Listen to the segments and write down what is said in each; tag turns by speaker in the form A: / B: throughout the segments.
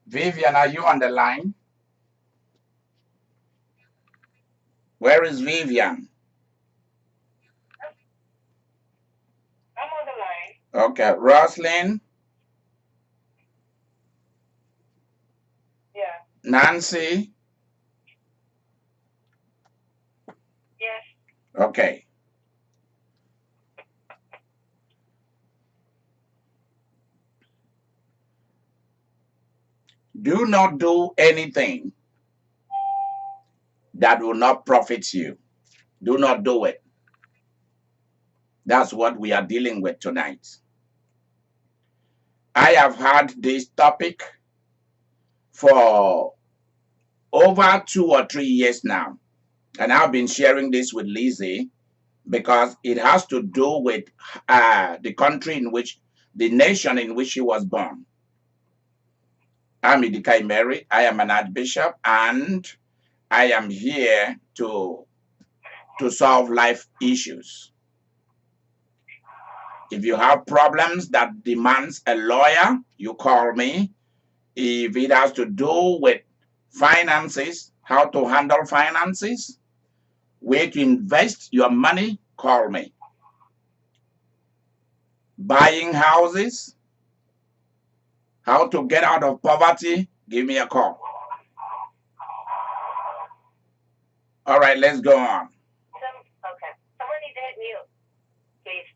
A: Vivian, are you on the line? Where is Vivian?
B: I'm on the line.
A: Okay, Roslyn,
B: Yeah.
A: Nancy.
B: Yes.
A: Okay. Do not do anything that will not profit you. Do not do it. That's what we are dealing with tonight. I have had this topic for over 2 or 3 years now. And I've been sharing this with Lizzie because it has to do with the country in which, the nation in which she was born. I'm Idika Imeri. I am an archbishop and I am here to solve life issues. If you have problems that demands a lawyer, you call me. If it has to do with finances, how to handle finances, where to invest your money, call me. Buying houses, how to get out of poverty, give me a call. All right, let's go on.
B: Okay. Someone needs to hit mute, please.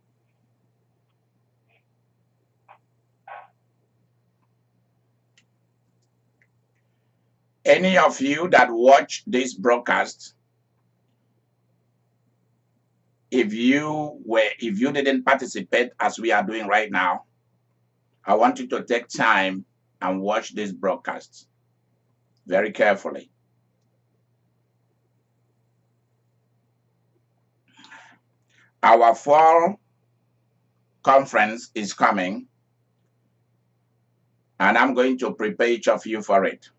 A: Any of you that watch this broadcast, if you didn't participate as we are doing right now, I want you to take time and watch this broadcast very carefully. Our fall conference is coming, and I'm going to prepare each of you for it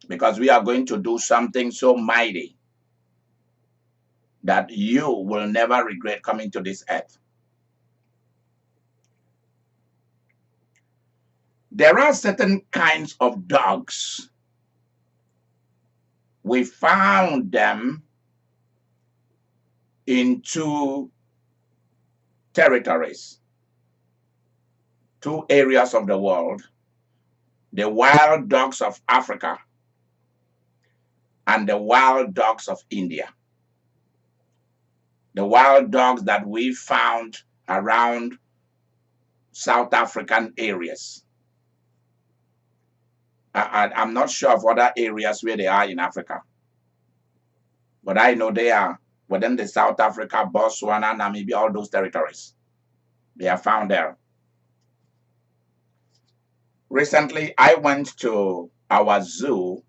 A: because we are going to do something so mighty that you will never regret coming to this earth. There are certain kinds of dogs. We found them in two territories, two areas of the world: the wild dogs of Africa and the wild dogs of India. The wild dogs that we found around South African areas. I'm not sure of other areas where they are in Africa, but I know they are within the South Africa, Botswana, Namibia, all those territories. They are found there. Recently, I went to our zoo,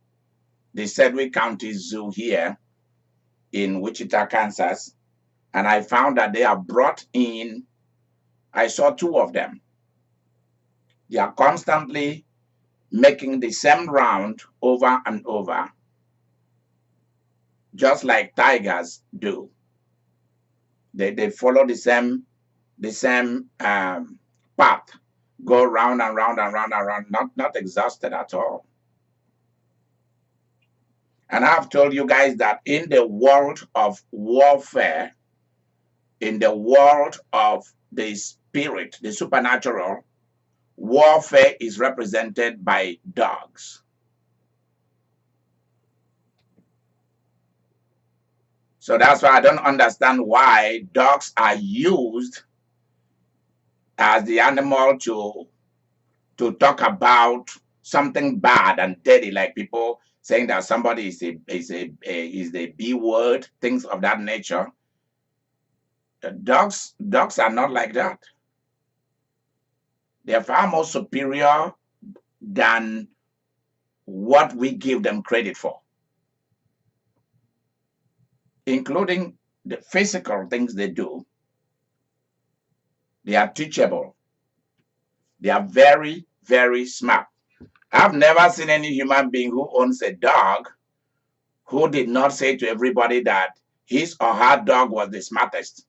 A: the Sedgwick County Zoo here in Wichita, Kansas, and I found that they are brought in. I saw two of them. They are constantly making the same round over and over, just like tigers do. They follow the same path, go round and round and round and round, not exhausted at all. And I've told you guys that in the world of warfare, in the world of the spirit, the supernatural, warfare is represented by dogs. So that's why I don't understand why dogs are used as the animal to talk about something bad and dirty, like people saying that somebody is the B word, things of that nature. Dogs are not like that. They're far more superior than what we give them credit for, including the physical things they do. They are teachable. They are very, very smart. I've never seen any human being who owns a dog who did not say to everybody that his or her dog was the smartest.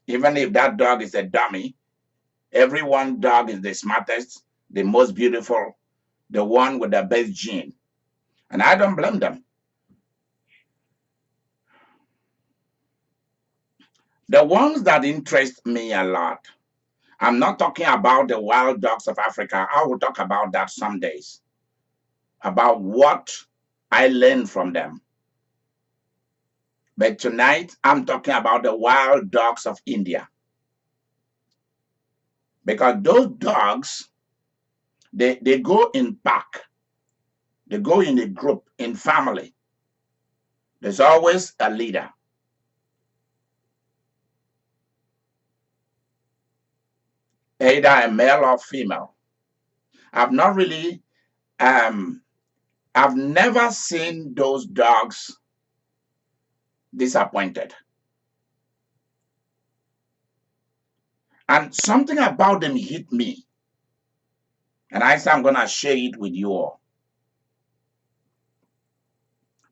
A: Even if that dog is a dummy, Everyone dog is the smartest, the most beautiful, the one with the best gene. And I don't blame them. The ones that interest me a lot, I'm not talking about the wild dogs of Africa. I will talk about that some days, about what I learned from them. But tonight, I'm talking about the wild dogs of India. Because those dogs, they go in pack. They go in a group, in family. There's always a leader. Either a male or female. I've not really, I've never seen those dogs disappointed. And something about them hit me. And I say I'm going to share it with you all.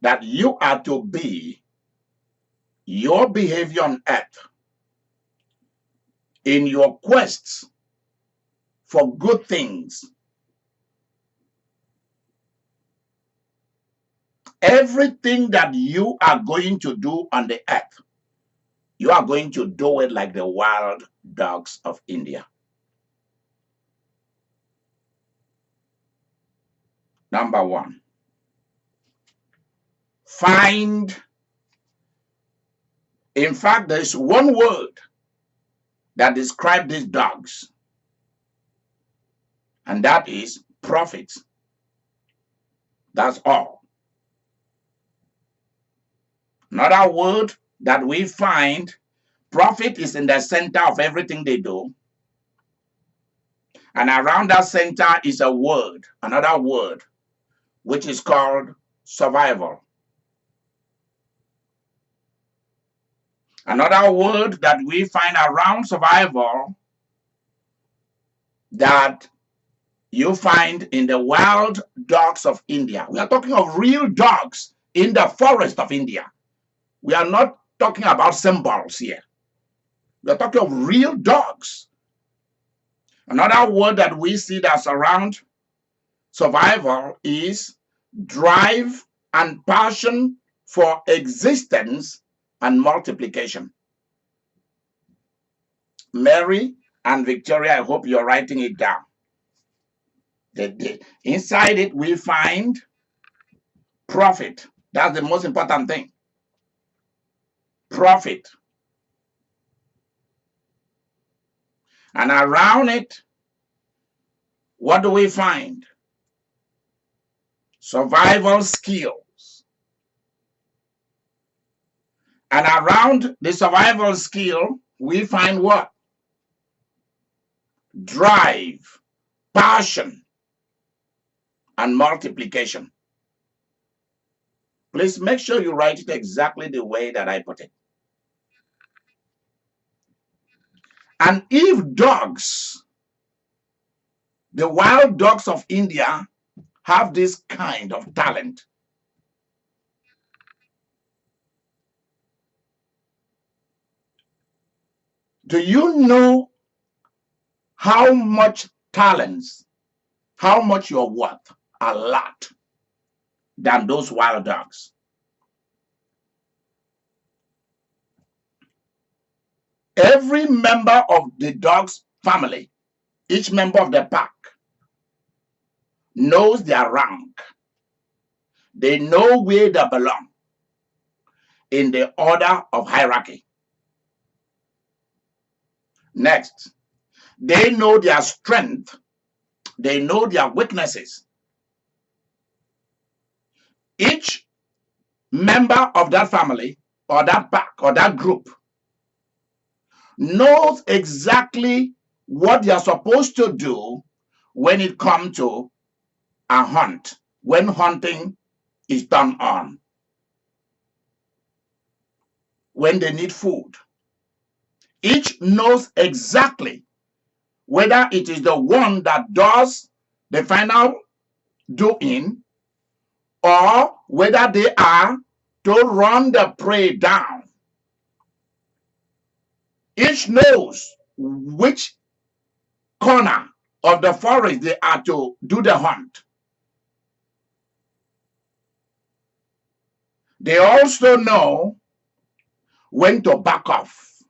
A: That you are to be your behavior on earth in your quests for good things. Everything that you are going to do on the earth, you are going to do it like the wild dogs of India. Number one, find. In fact, there's one word that describes these dogs, and that is profit. That's all. Another word that we find, profit is in the center of everything they do. And around that center is a word, another word, which is called survival. Another word that we find around survival that you find in the wild dogs of India. We are talking of real dogs in the forest of India. We are not talking about symbols here. We are talking of real dogs. Another word that we see that surrounds survival is drive and passion for existence and multiplication. Mary and Victoria, I hope you're writing it down. Inside it, we find profit. That's the most important thing. Profit. And around it, what do we find? Survival skills. And around the survival skill, we find what? Drive, passion, and multiplication. Please make sure you write it exactly the way that I put it. And if dogs, the wild dogs of India, have this kind of talent, do you know how much talents, how much you're worth? A lot than those wild dogs. Every member of the dog's family, each member of the pack, knows their rank. They know where they belong in the order of hierarchy. Next, they know their strength. They know their weaknesses. Each member of that family or that pack or that group knows exactly what they are supposed to do when it comes to a hunt, when hunting is done on, when they need food. Each knows exactly whether it is the one that does the final doing or whether they are to run the prey down. Each knows which corner of the forest they are to do the hunt. They also know when to back off.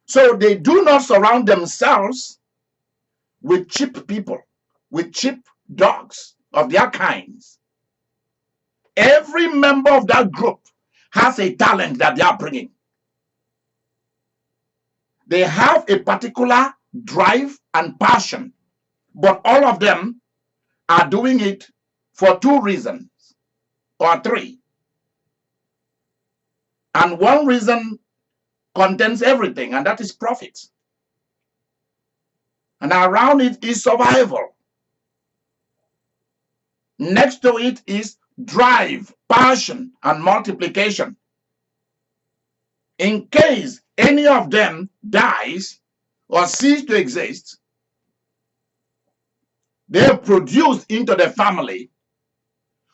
A: So they do not surround themselves with cheap people, with cheap dogs of their kinds. Every member of that group has a talent that they are bringing. They have a particular drive and passion, but all of them are doing it for two reasons or three. And one reason contains everything, and that is profit. And around it is survival. Next to it is drive, passion, and multiplication. In case any of them dies or cease to exist, they have produced into the family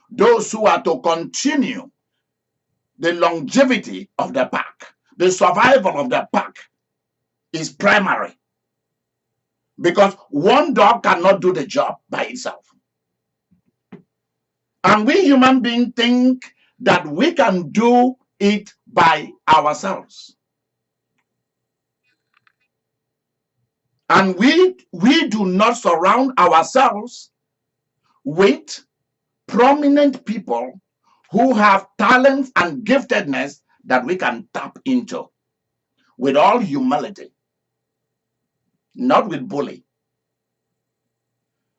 A: those who are to continue the longevity of the pack. The survival of the pack is primary, because one dog cannot do the job by itself. And we human beings think that we can do it by ourselves. And we do not surround ourselves with prominent people who have talents and giftedness that we can tap into with all humility, not with bully.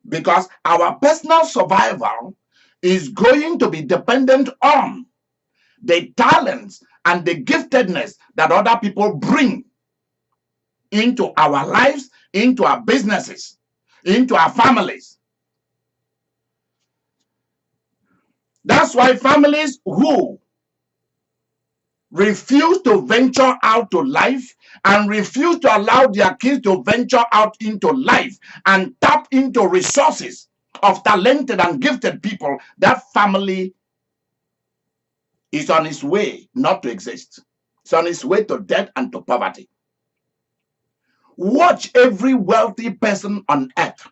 A: Because our personal survival is going to be dependent on the talents and the giftedness that other people bring into our lives, into our businesses, into our families. That's why families who refuse to venture out to life and refuse to allow their kids to venture out into life and tap into resources of talented and gifted people, that family is on its way not to exist. It's on its way to death and to poverty. Watch every wealthy person on earth,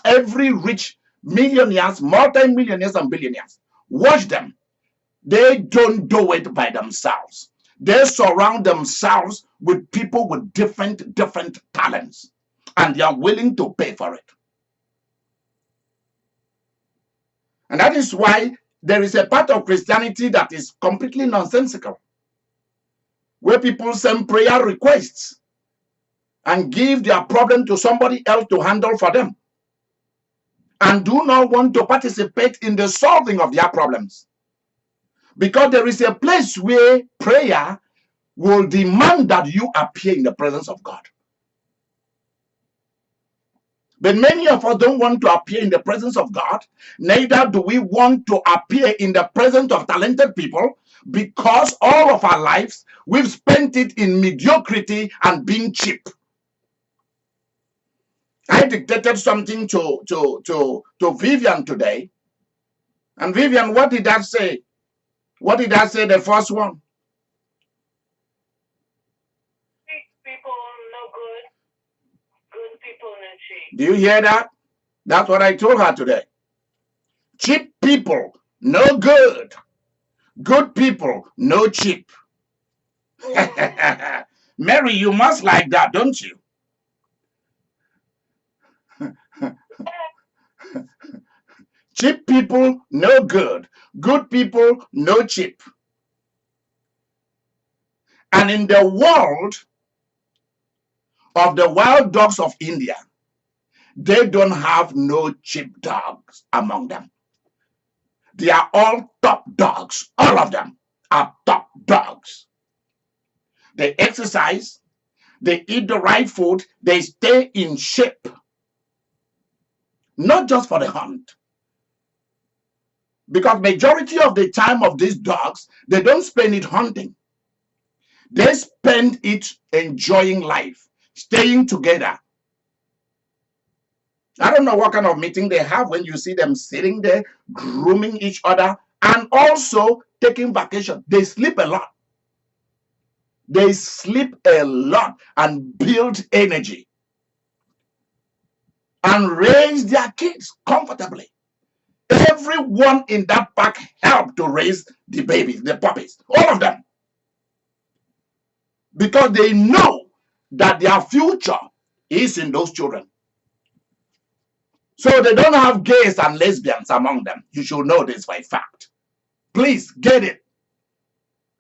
A: every rich millionaires, multi-millionaires and billionaires. Watch them. They don't do it by themselves. They surround themselves with people with different talents, and they are willing to pay for it. And that is why there is a part of Christianity that is completely nonsensical, where people send prayer requests and give their problem to somebody else to handle for them, and do not want to participate in the solving of their problems. Because there is a place where prayer will demand that you appear in the presence of God. But many of us don't want to appear in the presence of God. Neither do we want to appear in the presence of talented people, because all of our lives we've spent it in mediocrity and being cheap. I dictated something to Vivian today. And Vivian, what did that say? What did I say, the first one?
B: Cheap people no good. Good people no cheap.
A: Do you hear that? That's what I told her today. Cheap people, no good. Good people, no cheap. Mary, you must like that, don't you? Cheap people, no good. Good people, no cheap. And in the world of the wild dogs of India, they don't have no cheap dogs among them. They are all top dogs. All of them are top dogs. They exercise, they eat the right food, they stay in shape. Not just for the hunt. Because majority of the time of these dogs, they don't spend it hunting. They spend it enjoying life, staying together. I don't know what kind of meeting they have when you see them sitting there, grooming each other, and also taking vacation. They sleep a lot. They sleep a lot and build energy and raise their kids comfortably. Everyone in that park helped to raise the babies, the puppies, all of them, because they know that their future is in those children. So they don't have gays and lesbians among them. You should know this by fact. Please get it.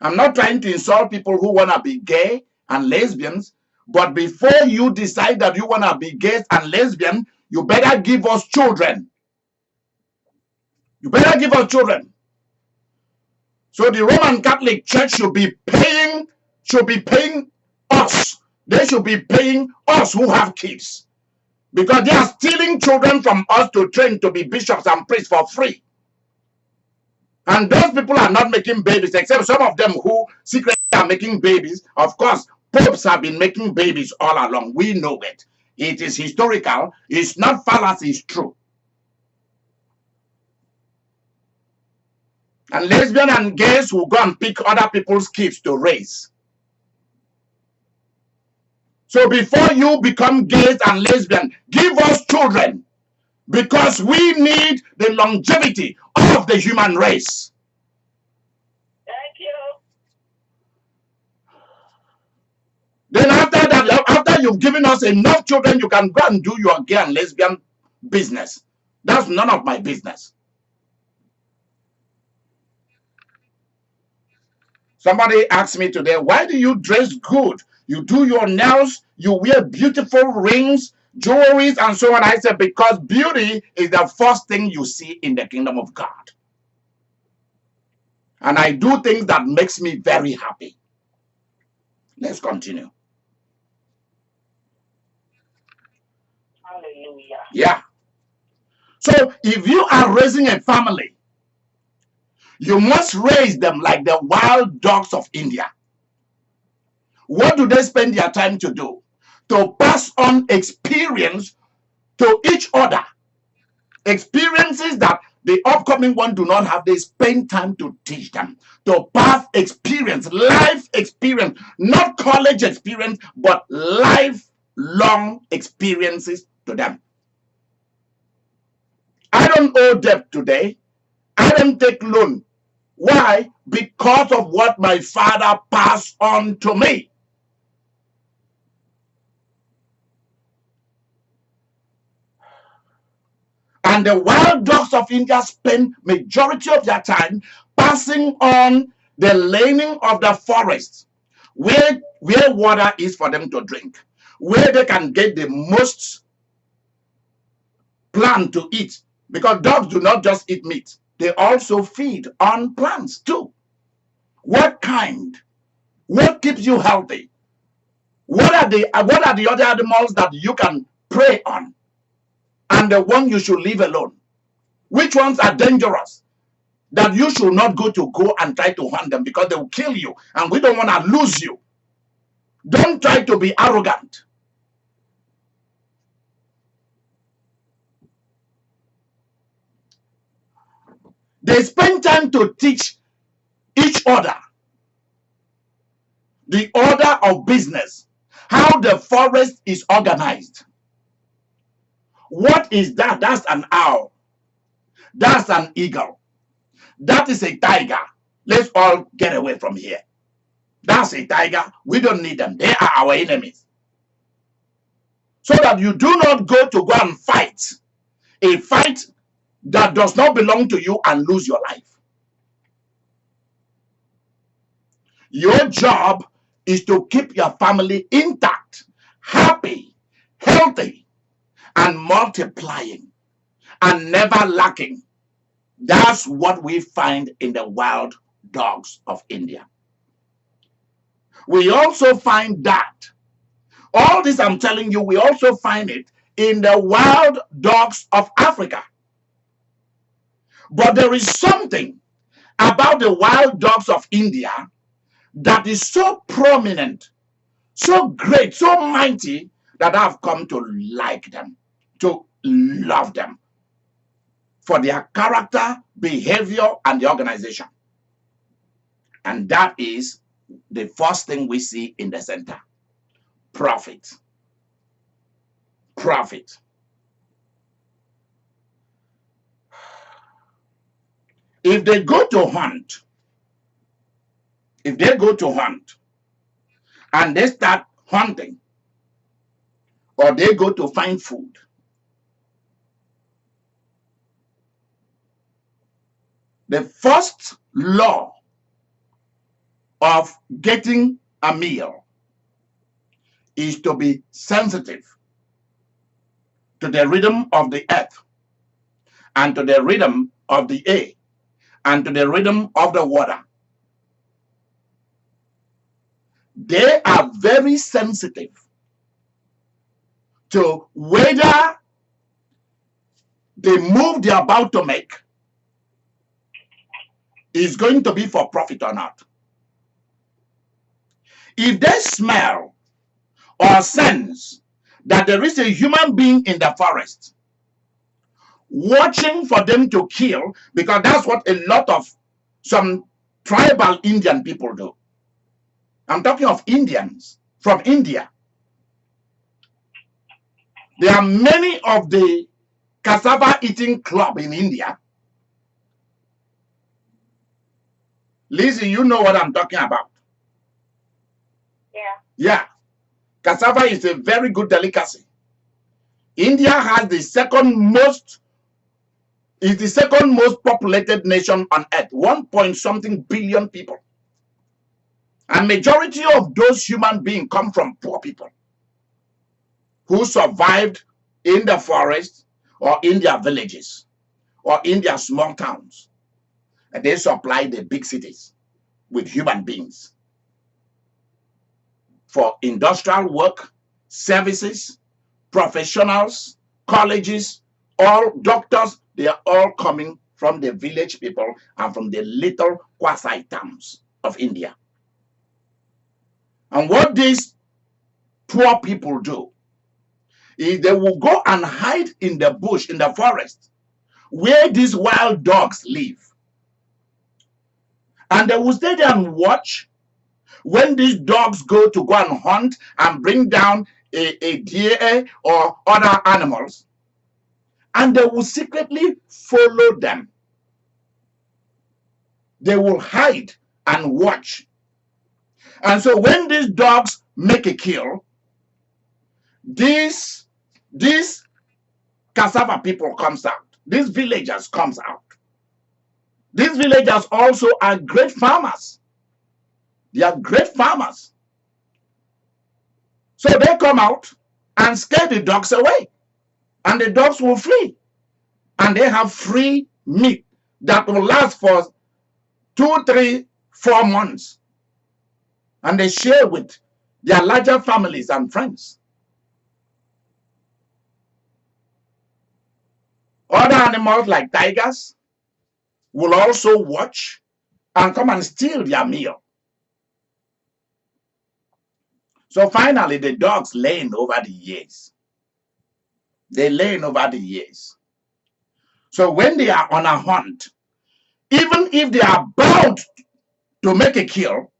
A: I'm not trying to insult people who want to be gay and lesbians, but before you decide that you want to be gays and lesbian, you better give us children. You better give us children. So the Roman Catholic Church should be paying us. They should be paying us who have kids, because they are stealing children from us to train to be bishops and priests for free. And those people are not making babies, except some of them who secretly are making babies. Of course, popes have been making babies all along. We know it. It is historical. It's not fallacy, it's true. And lesbian and gays will go and pick other people's kids to raise. So before you become gays and lesbian, give us children, because we need the longevity of the human race.
B: Thank you.
A: Then after that, after you've given us enough children, you can go and do your gay and lesbian business. That's none of my business. Somebody asked me today, why do you dress good? You do your nails, you wear beautiful rings, jewelry, and so on. I said, because beauty is the first thing you see in the kingdom of God. And I do things that makes me very happy. Let's continue.
B: Hallelujah.
A: Yeah. So if you are raising a family, you must raise them like the wild dogs of India. What do they spend their time to do? To pass on experience to each other. Experiences that the upcoming one do not have. They spend time to teach them. To pass experience, life experience, not college experience, but lifelong experiences to them. I don't owe debt today. I don't take loan. Why? Because of what my father passed on to me. And the wild dogs of India spend majority of their time passing on the laning of the forest, where water is for them to drink, where they can get the most plant to eat. Because dogs do not just eat meat, they also feed on plants too. What kind? What keeps you healthy? What are the other animals that you can prey on? And the one you should leave alone? Which ones are dangerous that you should not go and try to hunt them, because they will kill you, and we don't want to lose you. Don't try to be arrogant. They spend time to teach each other the order of business, how the forest is organized. What is that? That's an owl. That's an eagle. That is a tiger. Let's all get away from here. That's a tiger. We don't need them. They are our enemies. So that you do not go and fight a fight that does not belong to you and lose your life. Your job is to keep your family intact, happy, healthy, and multiplying, and never lacking. That's what we find in the wild dogs of India. We also find that, all this I'm telling you, we also find it in the wild dogs of Africa. But there is something about the wild dogs of India that is so prominent, so great, so mighty, that I've come to like them, to love them for their character, behavior, and the organization. And that is the first thing we see in the center: profit. Profit. If they go to hunt, and they start hunting, or they go to find food, the first law of getting a meal is to be sensitive to the rhythm of the earth, and to the rhythm of the air, and to the rhythm of the water. They are very sensitive to whether the move they're about to make is going to be for profit or not. If they smell or sense that there is a human being in the forest watching for them to kill, because that's what a lot of some tribal Indian people do. I'm talking of Indians from India. There are many of the cassava eating club in India. Lizzie, you know what I'm talking about. Yeah. Cassava is a very good delicacy. India has the second most populated nation on earth, 1 point something billion people. And majority of those human beings come from poor people who survived in the forest or in their villages or in their small towns. And they supply the big cities with human beings for industrial work, services, professionals, colleges, all doctors. They are all coming from the village people and from the little quasi towns of India. And what these poor people do is they will go and hide in the bush, in the forest, where these wild dogs live. And they will stay there and watch when these dogs go and hunt and bring down a deer or other animals. And they will secretly follow them. They will hide and watch. And so when these dogs make a kill, these cassava people comes out. These villagers comes out. These villagers also are great farmers. They are great farmers. So they come out and scare the dogs away. And the dogs will flee. And they have free meat that will last for 2, 3, 4 months. And they share with their larger families and friends. Other animals like tigers will also watch and come and steal their meal. So finally, the dogs learn over the years. They learn over the years. So when they are on a hunt, even if they are bound to make a kill,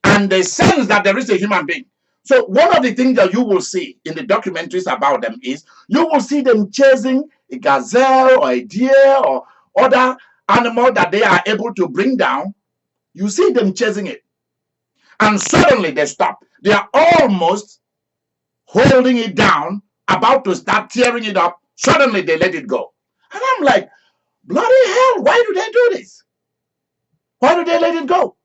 A: and they sense that there is a human being. So one of the things that you will see in the documentaries about them is you will see them chasing a gazelle or a deer or other animal that they are able to bring down. You see them chasing it. And suddenly they stop. They are almost holding it down, about to start tearing it up. Suddenly they let it go. And I'm like, bloody hell, why do they do this? Why do they let it go?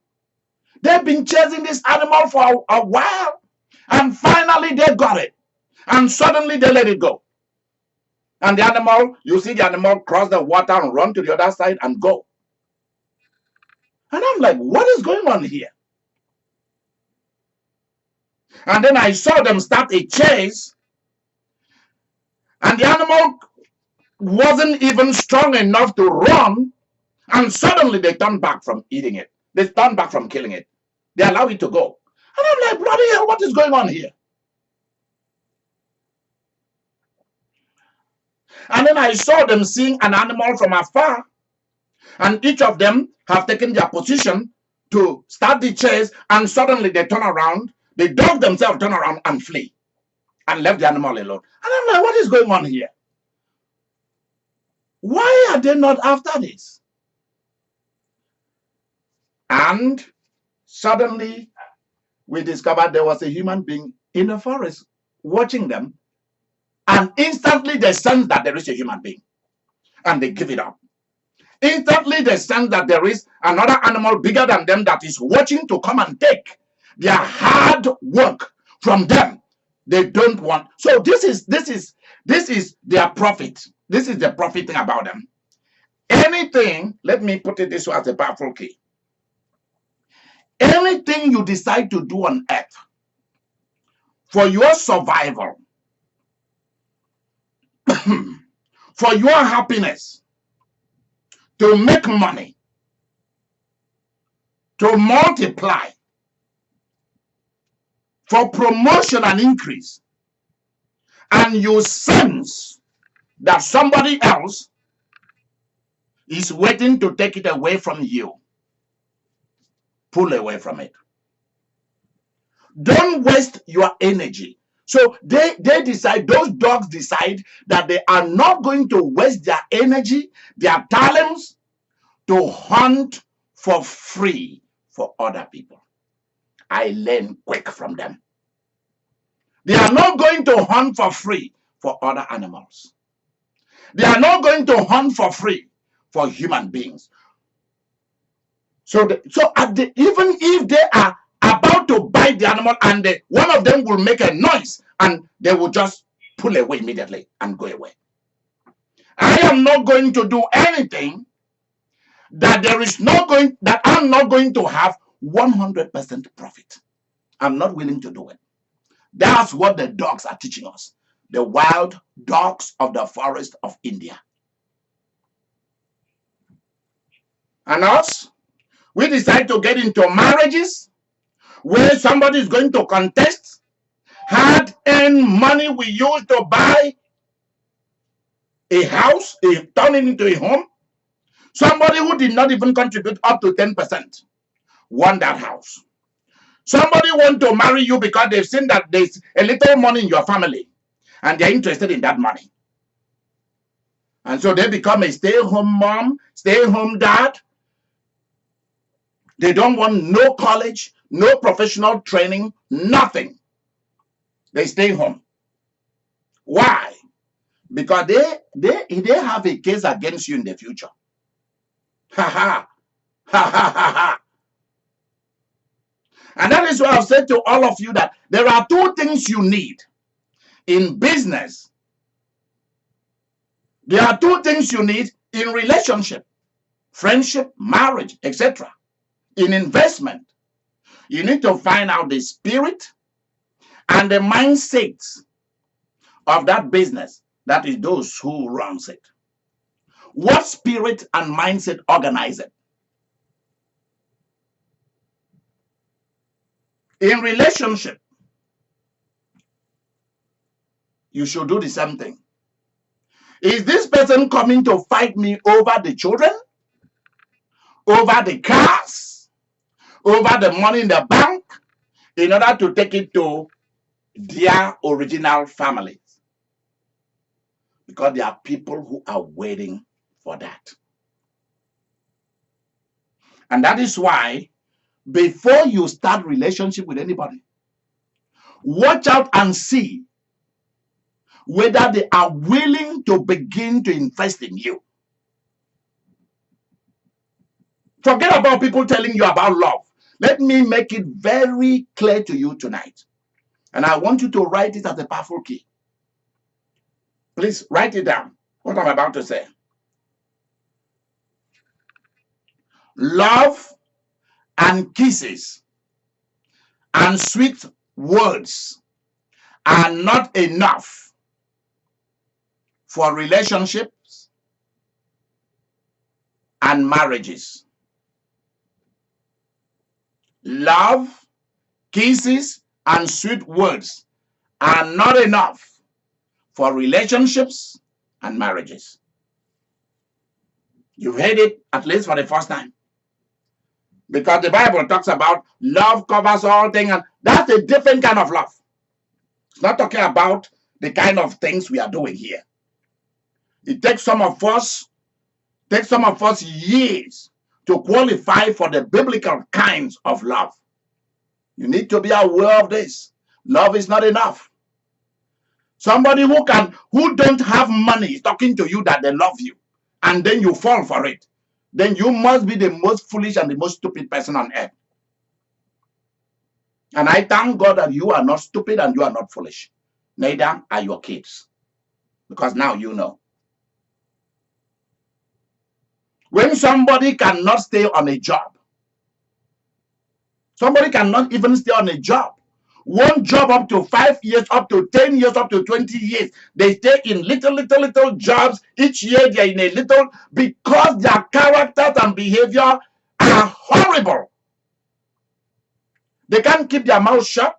A: They've been chasing this animal for a while, and finally they got it. And suddenly they let it go. And the animal, you see the animal cross the water and run to the other side and go. And I'm like, what is going on here? And then I saw them start a chase, and the animal wasn't even strong enough to run, and suddenly they turned back from eating it. They turned back from killing it. They allow it to go. And I'm like, bloody hell, what is going on here? And then I saw them seeing an animal from afar, and each of them have taken their position to start the chase, and suddenly they turn around, the dog themselves turn around and flee and left the animal alone. And I'm like, what is going on here? Why are they not after this? And suddenly we discovered there was a human being in the forest watching them, and instantly they sense that there is a human being and they give it up. Instantly they sense that there is another animal bigger than them that is watching to come and take their hard work from them. They don't want. So this is their profit. This is the profit thing about them. Anything, let me put it this way as a powerful key. Anything you decide to do on earth for your survival, for your happiness, to make money, to multiply, for promotion and increase, and you sense that somebody else is waiting to take it away from you, pull away from it. Don't waste your energy. So they decide, those dogs decide that they are not going to waste their energy, their talents, to hunt for free for other people. I learn quick from them. They are not going to hunt for free for other animals. They are not going to hunt for free for human beings. So even if they are about to bite the animal and one of them will make a noise and they will just pull away immediately and go away. I am not going to do anything that I'm not going to have 100% profit. I'm not willing to do it. That's what the dogs are teaching us. The wild dogs of the forest of India. And us, we decide to get into marriages where somebody is going to contest hard-earned money we use to buy a house, turn it into a home. Somebody who did not even contribute up to 10% won that house. Somebody want to marry you because they've seen that there's a little money in your family and they're interested in that money. And so they become a stay-at-home mom, stay-at-home dad. They don't want no college, no professional training, nothing. They stay home. Why? Because they have a case against you in the future. Ha ha. Ha ha ha ha. And that is why I've said to all of you that there are two things you need in business. There are two things you need in relationship, friendship, marriage, etc. In investment, you need to find out the spirit and the mindset of that business. That is those who runs it. What spirit and mindset organize it? In relationship, you should do the same thing. Is this person coming to fight me over the children, over the cars, over the money in the bank, in order to take it to their original families? Because there are people who are waiting for that. And that is why before you start relationship with anybody, watch out and see whether they are willing to begin to invest in you. Forget about people telling you about love. Let me make it very clear to you tonight. And I want you to write it as a powerful key. Please write it down, what I'm about to say. Love and kisses and sweet words are not enough for relationships and marriages. Love, kisses, and sweet words are not enough for relationships and marriages. You've heard it at least for the first time. Because the Bible talks about love covers all things, and that's a different kind of love. It's not talking about the kind of things we are doing here. It takes some of us years to qualify for the biblical kinds of love. You need to be aware of this. Love is not enough. Somebody who don't have money is talking to you that they love you, and then you fall for it. Then you must be the most foolish and the most stupid person on earth. And I thank God that you are not stupid and you are not foolish. Neither are your kids. Because now you know. When somebody cannot stay on a job, somebody cannot even stay on a job. One job up to 5 years, up to 10 years, up to 20 years. They stay in little jobs. Each year they're in a little, because their characters and behavior are horrible. They can't keep their mouth shut.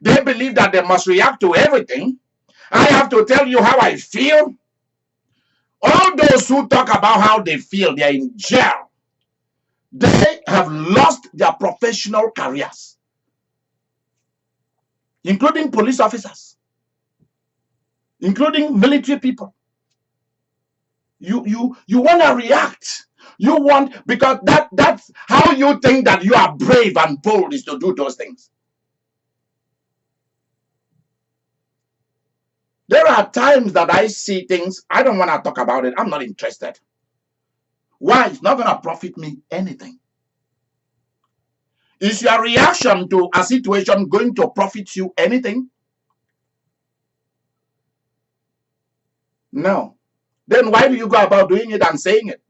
A: They believe that they must react to everything. I have to tell you how I feel. All those who talk about how they feel, they're in jail. They have lost their professional careers, including police officers, including military people. You want to react. You want, because that's how you think that you are brave and bold, is to do those things. There are times that I see things, I don't want to talk about it. I'm not interested. Why? It's not going to profit me anything. Is your reaction to a situation going to profit you anything? No. Then why do you go about doing it and saying it?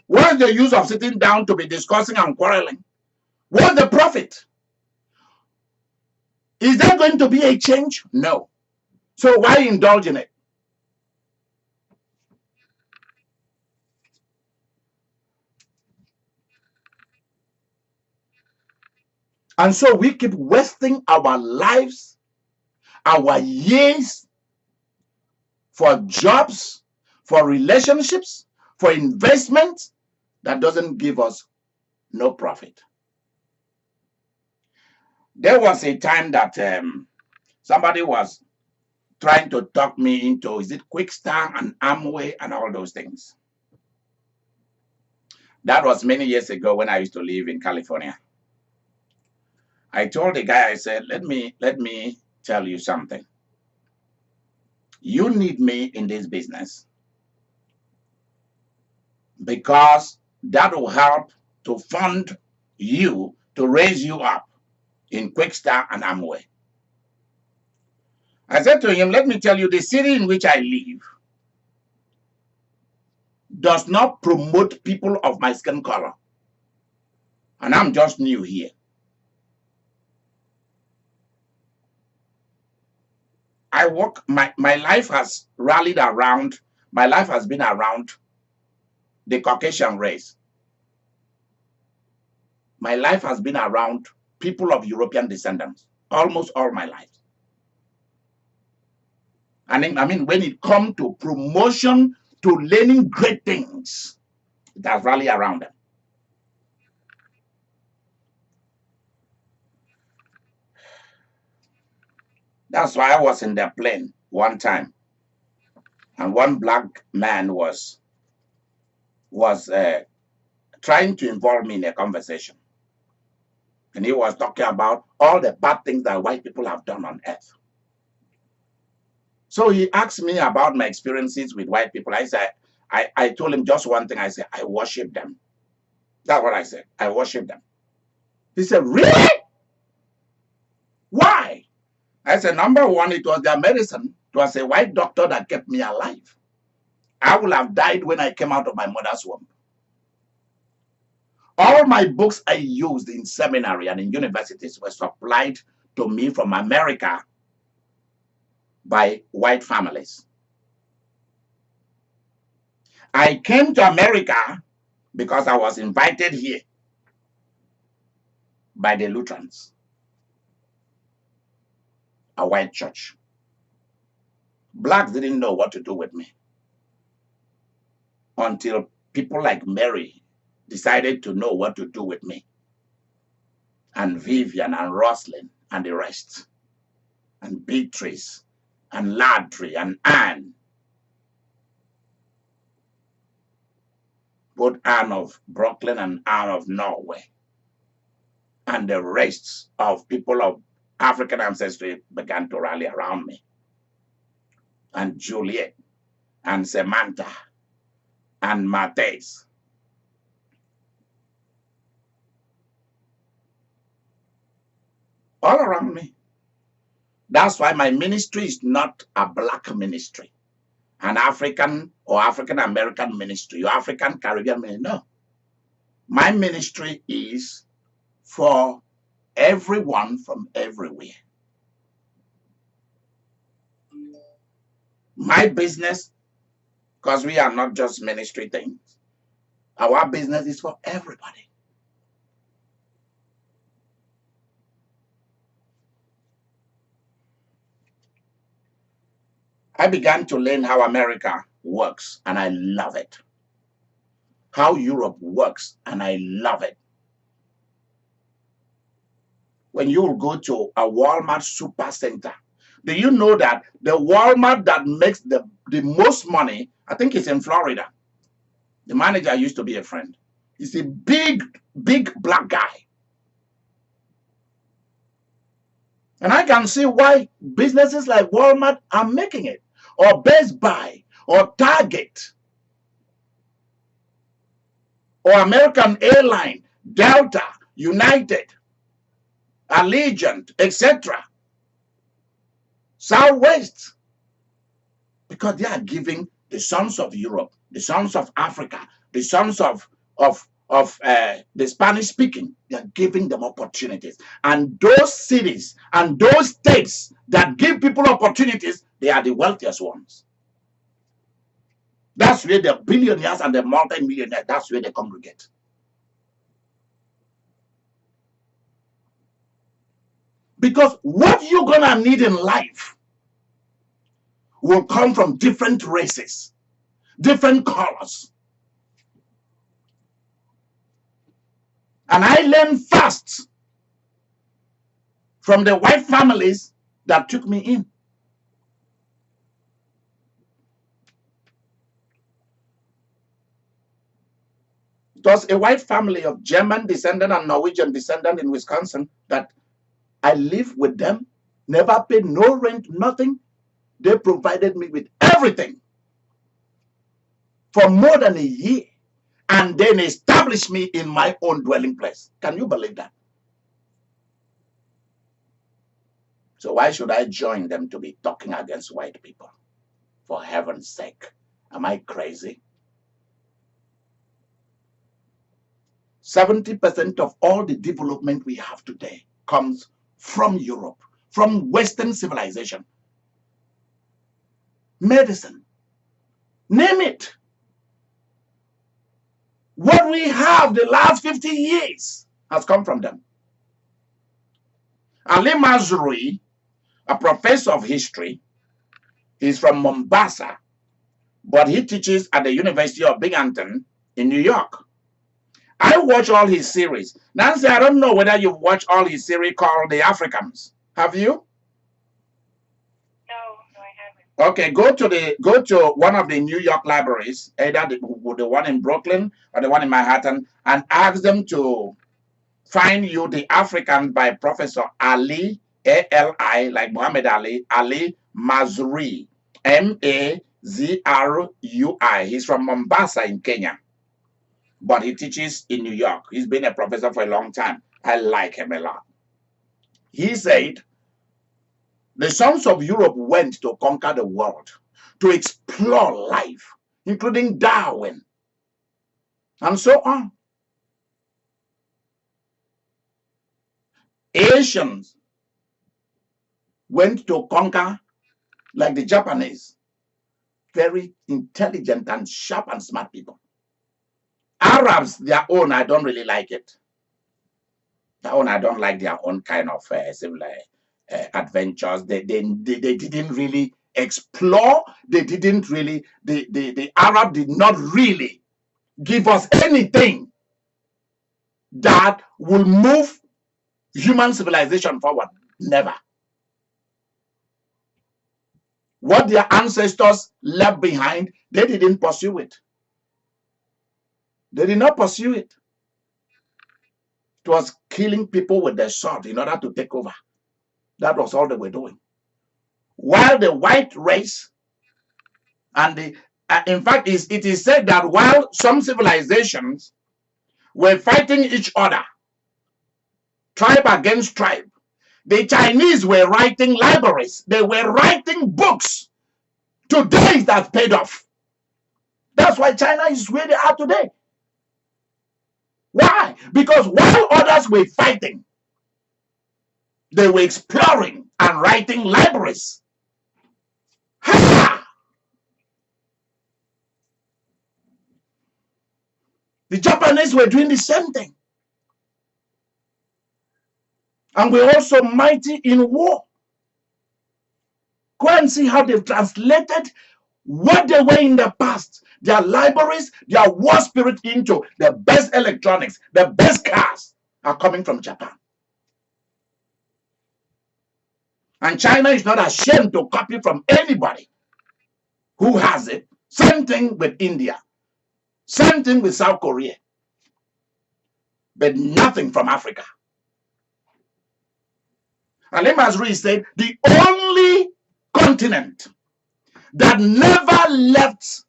A: What's the use of sitting down to be discussing and quarreling? What's the profit? Is there going to be a change? No. So why indulge in it? And so we keep wasting our lives, our years, for jobs, for relationships, for investment that doesn't give us no profit. There was a time that somebody was trying to talk me into, is it Quickstar and Amway and all those things. That was many years ago when I used to live in California. I told the guy, I said, let me tell you something. You need me in this business because that will help to fund you, to raise you up in Quickstar and Amway. I said to him, let me tell you, the city in which I live does not promote people of my skin color. And I'm just new here. I work, my life has rallied around, my life has been around the Caucasian race. My life has been around people of European descendants, almost all my life. And I mean, when it comes to promotion, to learning great things, it has rallied around them. That's why I was in the plane one time, and one black man was trying to involve me in a conversation. And he was talking about all the bad things that white people have done on earth. So he asked me about my experiences with white people. I said, I told him just one thing. I said, I worship them. That's what I said. I worship them. He said, really? Why? I said, number one, it was their medicine. It was a white doctor that kept me alive. I would have died when I came out of my mother's womb. All my books I used in seminary and in universities were supplied to me from America by white families. I came to America because I was invited here by the Lutherans, a white church. Blacks didn't know what to do with me until people like Mary decided to know what to do with me. And Vivian and Roslyn and the rest. And Beatrice and Ladry and Anne. Both Anne of Brooklyn and Anne of Norway. And the rest of people of African ancestry began to rally around me. And Juliet and Samantha and Matthias. All around me. That's why my ministry is not a black ministry, an African or African American ministry, or African Caribbean ministry. No. My ministry is for everyone from everywhere. My business, because we are not just ministry things, our business is for everybody. I began to learn how America works, and I love it. How Europe works, and I love it. When you go to a Walmart supercenter, do you know that the Walmart that makes the most money, I think it's in Florida. The manager used to be a friend. He's a big black guy. And I can see why businesses like Walmart are making it, or Best Buy, or Target, or American Airlines, Delta, United, Allegiant, etc. Southwest, because they are giving the sons of Europe, the sons of Africa, the sons of the Spanish speaking, they are giving them opportunities. And those cities and those states that give people opportunities, they are the wealthiest ones. That's where the billionaires and the multi-millionaires, that's where they congregate. Because what you're gonna need in life will come from different races, different colors. And I learned fast from the white families that took me in. It was a white family of German descendant and Norwegian descendant in Wisconsin that I lived with them, never paid no rent, nothing. They provided me with everything for more than a year, and then established me in my own dwelling place. Can you believe that? So why should I join them to be talking against white people? For heaven's sake, am I crazy? 70% of all the development we have today comes from Europe, from Western civilization. Medicine, name it. What we have the last 50 years has come from them. Ali Mazrui, a professor of history, he's from Mombasa, but he teaches at the University of Binghamton in New York. I watch all his series. Nancy, I don't know whether you've watched all his series called The Africans. Have you?
B: No, I haven't.
A: Okay, go to one of the New York libraries, either the one in Brooklyn or the one in Manhattan, and ask them to find you The African by Professor Ali, A-L-I, like Muhammad Ali, Ali Mazrui, M-A-Z-R-U-I. He's from Mombasa in Kenya, but he teaches in New York. He's been a professor for a long time. I like him a lot. He said, the sons of Europe went to conquer the world, to explore life, including Darwin, and so on. Asians went to conquer, like the Japanese, very intelligent and sharp and smart people. Arabs, their own, I don't really like it. Their own, I don't like their own kind of civil adventures. They didn't really explore. They didn't really, the Arab did not really give us anything that will move human civilization forward. Never. What their ancestors left behind, they didn't pursue it. They did not pursue it. It was killing people with their sword in order to take over. That was all they were doing. While the white race and the in fact, it is said that while some civilizations were fighting each other, tribe against tribe, the Chinese were writing libraries. They were writing books. Today that paid off. That's why China is where they are today. Why? Because while others were fighting, they were exploring and writing libraries. Ha! The Japanese were doing the same thing. And we're also mighty in war. Go and see how they've translated what they were in the past, their libraries, their war spirit into the best electronics, the best cars are coming from Japan. And China is not ashamed to copy from anybody who has it. Same thing with India. Same thing with South Korea. But nothing from Africa. And Imeri said, the only continent that never left,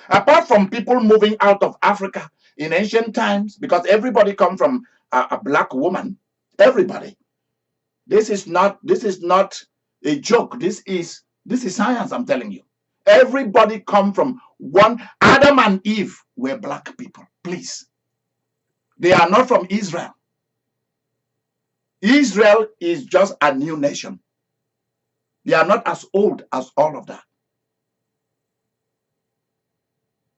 A: apart from people moving out of Africa in ancient times, because everybody come from a black woman. Everybody. This is not a joke. This is science, I'm telling you. Everybody come from one. Adam and Eve were black people. Please. They are not from Israel. Israel is just a new nation. They are not as old as all of that.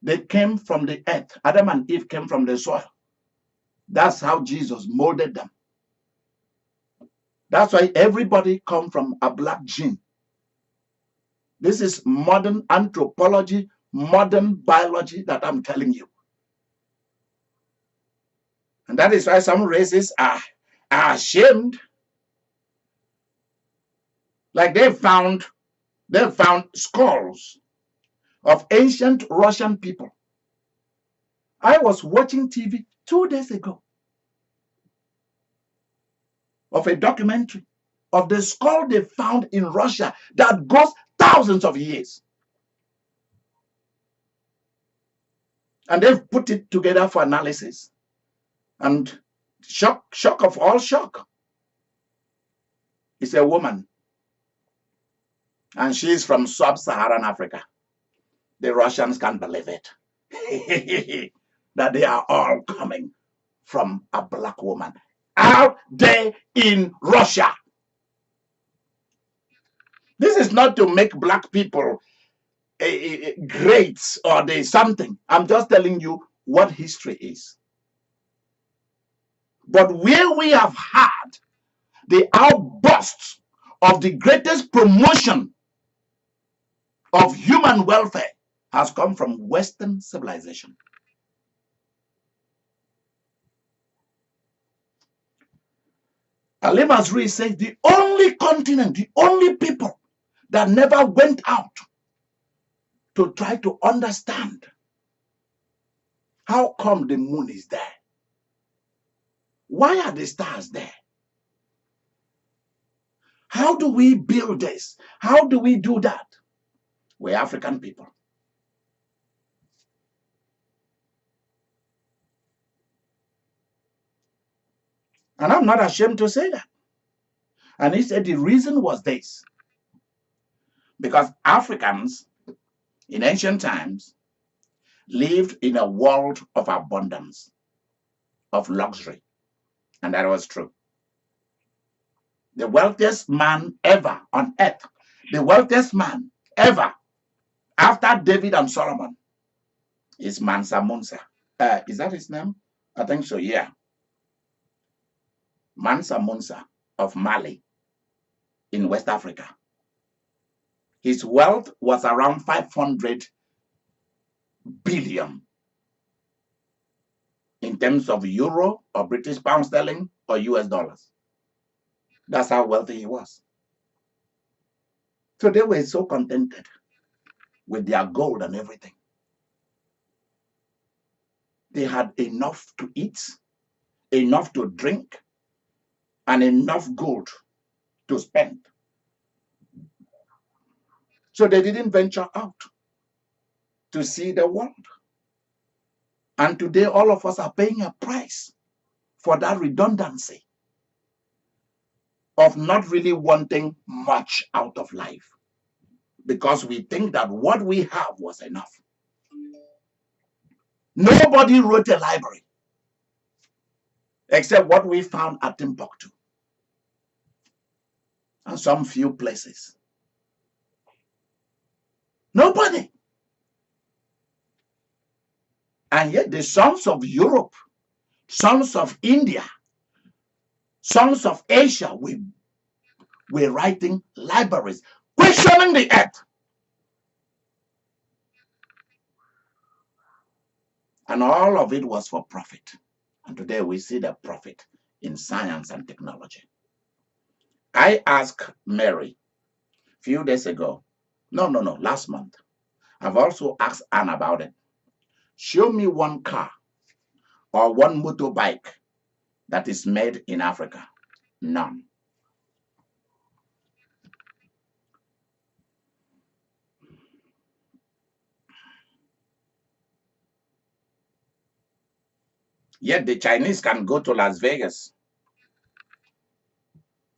A: They came from the earth. Adam and Eve came from the soil. That's how Jesus molded them. That's why everybody come from a black gene. This is modern anthropology, modern biology that I'm telling you. And that is why some races are ashamed. Like they found skulls of ancient Russian people. I was watching TV 2 days ago of a documentary of the skull they found in Russia that goes thousands of years. And they've put it together for analysis. And shock of all shock. It's a woman. And she's from sub-Saharan Africa. The Russians can't believe it. That they are all coming from a black woman out there in Russia. This is not to make black people great or they something. I'm just telling you what history is. But where we have had the outbursts of the greatest promotion of human welfare has come from Western civilization. Imeri says the only continent, the only people that never went out to try to understand how come the moon is there. Why are the stars there? How do we build this? How do we do that? We're African people. And I'm not ashamed to say that. And he said the reason was this. Because Africans in ancient times lived in a world of abundance, of luxury. And that was true. The wealthiest man ever on earth, the wealthiest man ever after David and Solomon is Mansa Musa. Is that his name? I think so, yeah. Mansa Musa of Mali in West Africa. His wealth was around 500 billion. in terms of euro or British pound sterling or US dollars. That's how wealthy he was. So they were so contented with their gold and everything. They had enough to eat, enough to drink, and enough gold to spend. So they didn't venture out to see the world. And today, all of us are paying a price for that redundancy of not really wanting much out of life, because we think that what we have was enough. Nobody wrote a library except what we found at Timbuktu and some few places. Nobody. And yet the sons of Europe, sons of India, sons of Asia were writing libraries, questioning the earth. And all of it was for profit. And today we see the profit in science and technology. I asked Mary a few days ago, last month. I've also asked Anne about it. Show me one car or one motorbike that is made in Africa. None. Yet the Chinese can go to Las Vegas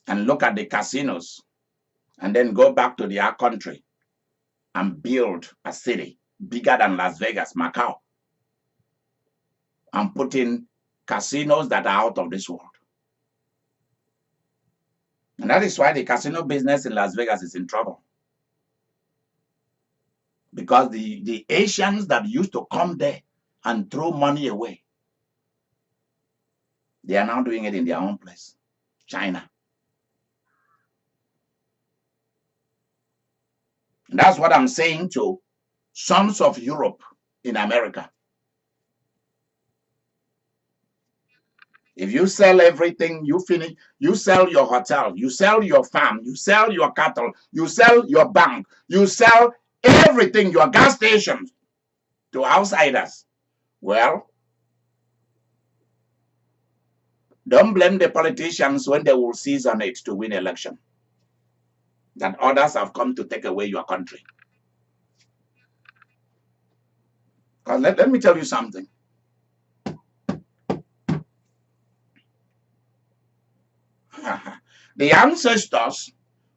A: and look at the casinos and then go back to their country and build a city bigger than Las Vegas, Macau, and put in casinos that are out of this world. And that is why the casino business in Las Vegas is in trouble. Because the Asians that used to come there and throw money away, they are now doing it in their own place, China. And that's what I'm saying to sons of Europe in America. If you sell everything, you finish, you sell your hotel, you sell your farm, you sell your cattle, you sell your bank, you sell everything, your gas stations, to outsiders. Well, don't blame the politicians when they will seize on it to win election, that others have come to take away your country. Because let me tell you something. The ancestors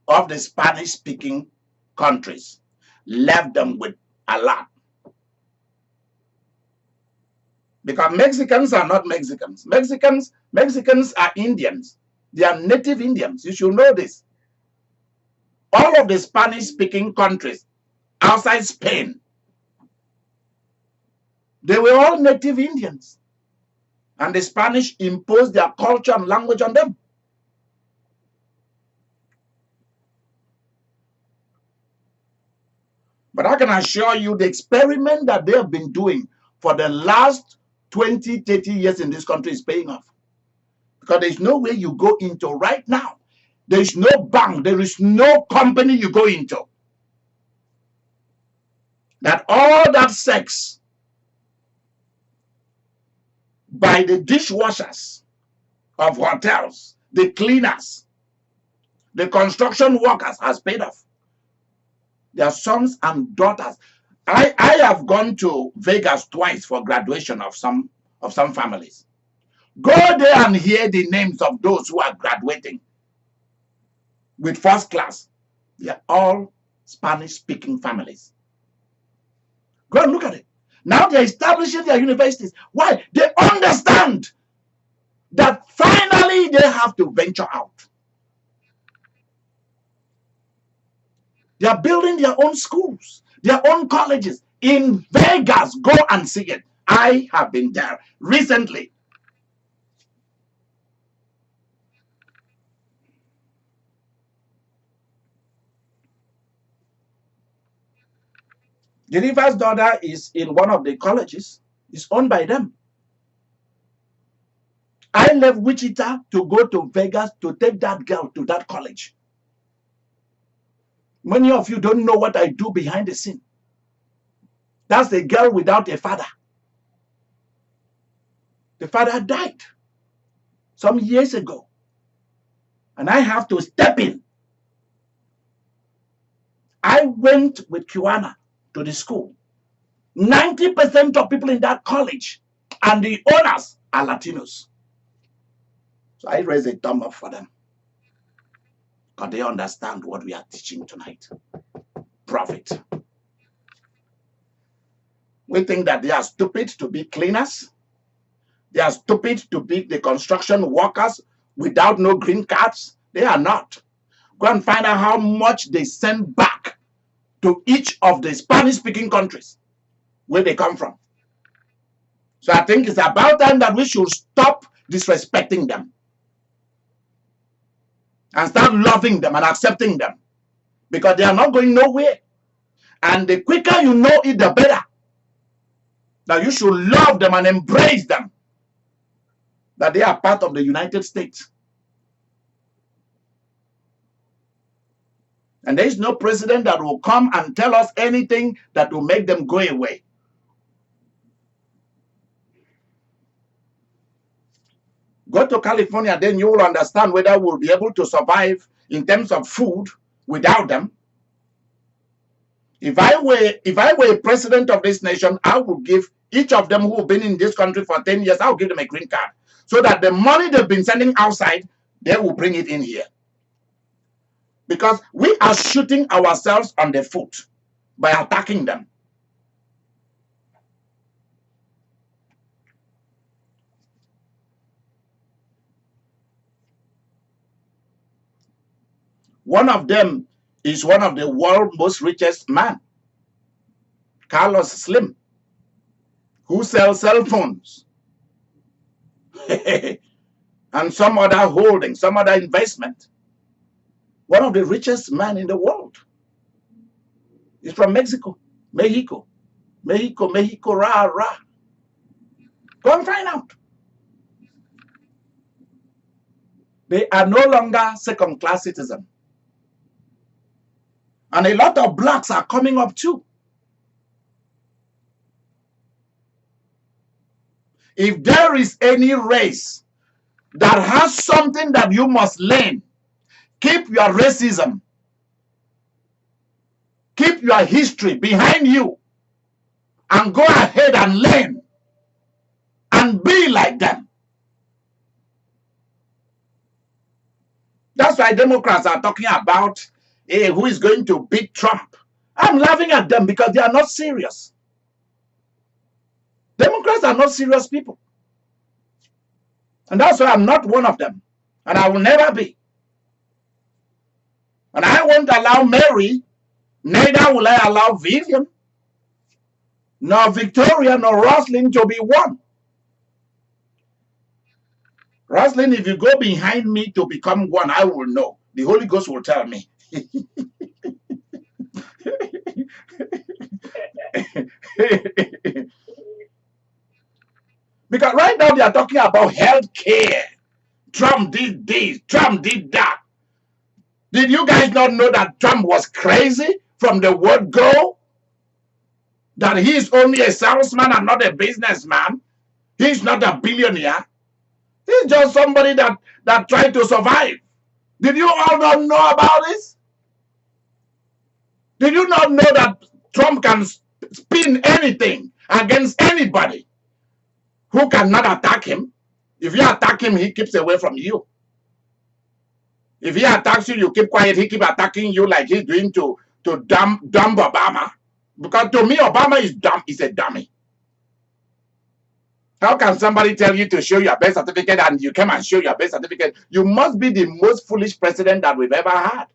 A: of the Spanish-speaking countries left them with a lot. Because Mexicans are not Mexicans. Mexicans are Indians. They are native Indians. You should know this. All of the Spanish-speaking countries outside Spain, they were all native Indians. And the Spanish imposed their culture and language on them. But I can assure you the experiment that they have been doing for the last 20, 30 years in this country is paying off. Because there's no way you go into right now. There's no bank, there is no company you go into that all that sex by the dishwashers of hotels, the cleaners, the construction workers has paid off. Their sons and daughters. I have gone to Vegas twice for graduation of some families. Go there and hear the names of those who are graduating with first class. They are all Spanish-speaking families. Go and look at it. Now they're establishing their universities. Why? They understand that finally they have to venture out. They are building their own schools, their own colleges in Vegas. Go and see it. I have been there recently. Jennifer's daughter is in one of the colleges. It's owned by them. I left Wichita to go to Vegas to take that girl to that college. Many of you don't know what I do behind the scene. That's a girl without a father. The father died some years ago. And I have to step in. I went with Kiwana to the school. 90% of people in that college and the owners are Latinos. So I raise a thumb up for them. Because they understand what we are teaching tonight. Profit. We think that they are stupid to be cleaners. They are stupid to be the construction workers without no green cards. They are not. Go and find out how much they send back to each of the Spanish-speaking countries where they come from. So I think it's about time that we should stop disrespecting them and start loving them and accepting them, because they are not going nowhere. And the quicker you know it, the better. That you should love them and embrace them, that they are part of the United States. And there is no president that will come and tell us anything that will make them go away. Go to California, then you will understand whether we'll be able to survive in terms of food without them. If I were a president of this nation, I would give each of them who have been in this country for 10 years, I'll give them a green card, so that the money they've been sending outside, they will bring it in here. Because we are shooting ourselves on the foot by attacking them. One of them is one of the world's most richest man, Carlos Slim, who sells cell phones and some other holding, some other investment. One of the richest men in the world. He's from Mexico, Mexico, rah, rah. Go and find out. They are no longer second-class citizens. And a lot of blacks are coming up too. If there is any race that has something that you must learn, keep your racism, keep your history behind you, and go ahead and learn and be like them. That's why Democrats are talking about, hey, who is going to beat Trump. I'm laughing at them because they are not serious. Democrats are not serious people. And that's why I'm not one of them. And I will never be. And I won't allow Mary, neither will I allow Vivian, nor Victoria, nor Roslyn to be one. Roslyn, if you go behind me to become one, I will know. The Holy Ghost will tell me. Because right now they are talking about health care. Trump did this, Trump did that. Did you guys not know that Trump was crazy from the word go? That he's only a salesman and not a businessman. He's not a billionaire. He's just somebody that tried to survive. Did you all not know about this? Did you not know that Trump can spin anything against anybody who cannot attack him? If you attack him, he keeps away from you. If he attacks you, you keep quiet. He keeps attacking you like he's doing to dumb Obama. Because to me, Obama is dumb. He's a dummy. How can somebody tell you to show your birth certificate and you come and show your birth certificate? You must be the most foolish president that we've ever had.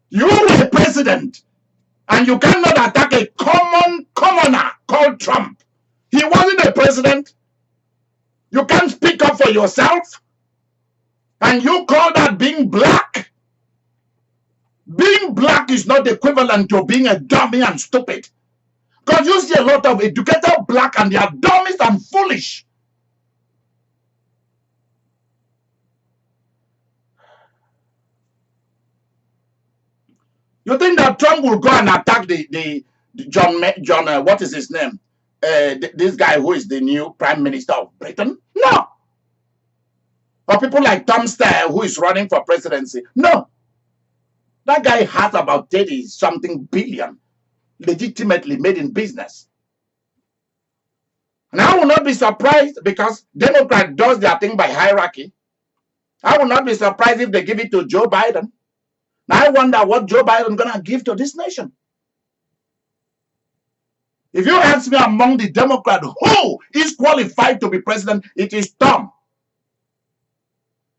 A: You are a president and you cannot attack a commoner called Trump. He wasn't a president. You can't speak up for yourself. And you call that being black? Being black is not equivalent to being a dummy and stupid. Because you see a lot of educated black and they are dummies and foolish. You think that Trump will go and attack the John what is his name? This guy who is the new Prime Minister of Britain? No. Or people like Tom Steyer who is running for presidency? No. That guy has about 30-something billion legitimately made in business. And I will not be surprised because Democrat does their thing by hierarchy. I will not be surprised if they give it to Joe Biden. Now I wonder what Joe Biden is going to give to this nation. If you ask me among the Democrats who is qualified to be president, it is Tom.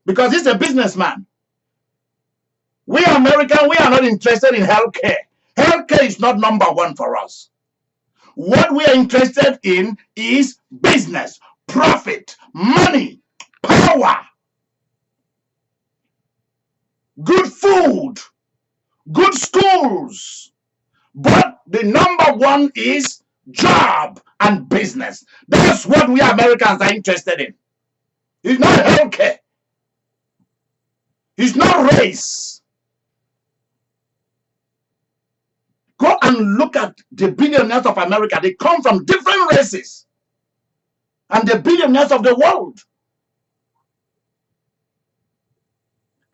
A: Because he's a businessman. We Americans, we are not interested in healthcare. Healthcare is not number one for us. What we are interested in is business, profit, money, power, good food, good schools. But the number one is job and business. That's what we Americans are interested in. It's not healthcare. It's not race. Go and look at the billionaires of America. They come from different races. And the billionaires of the world.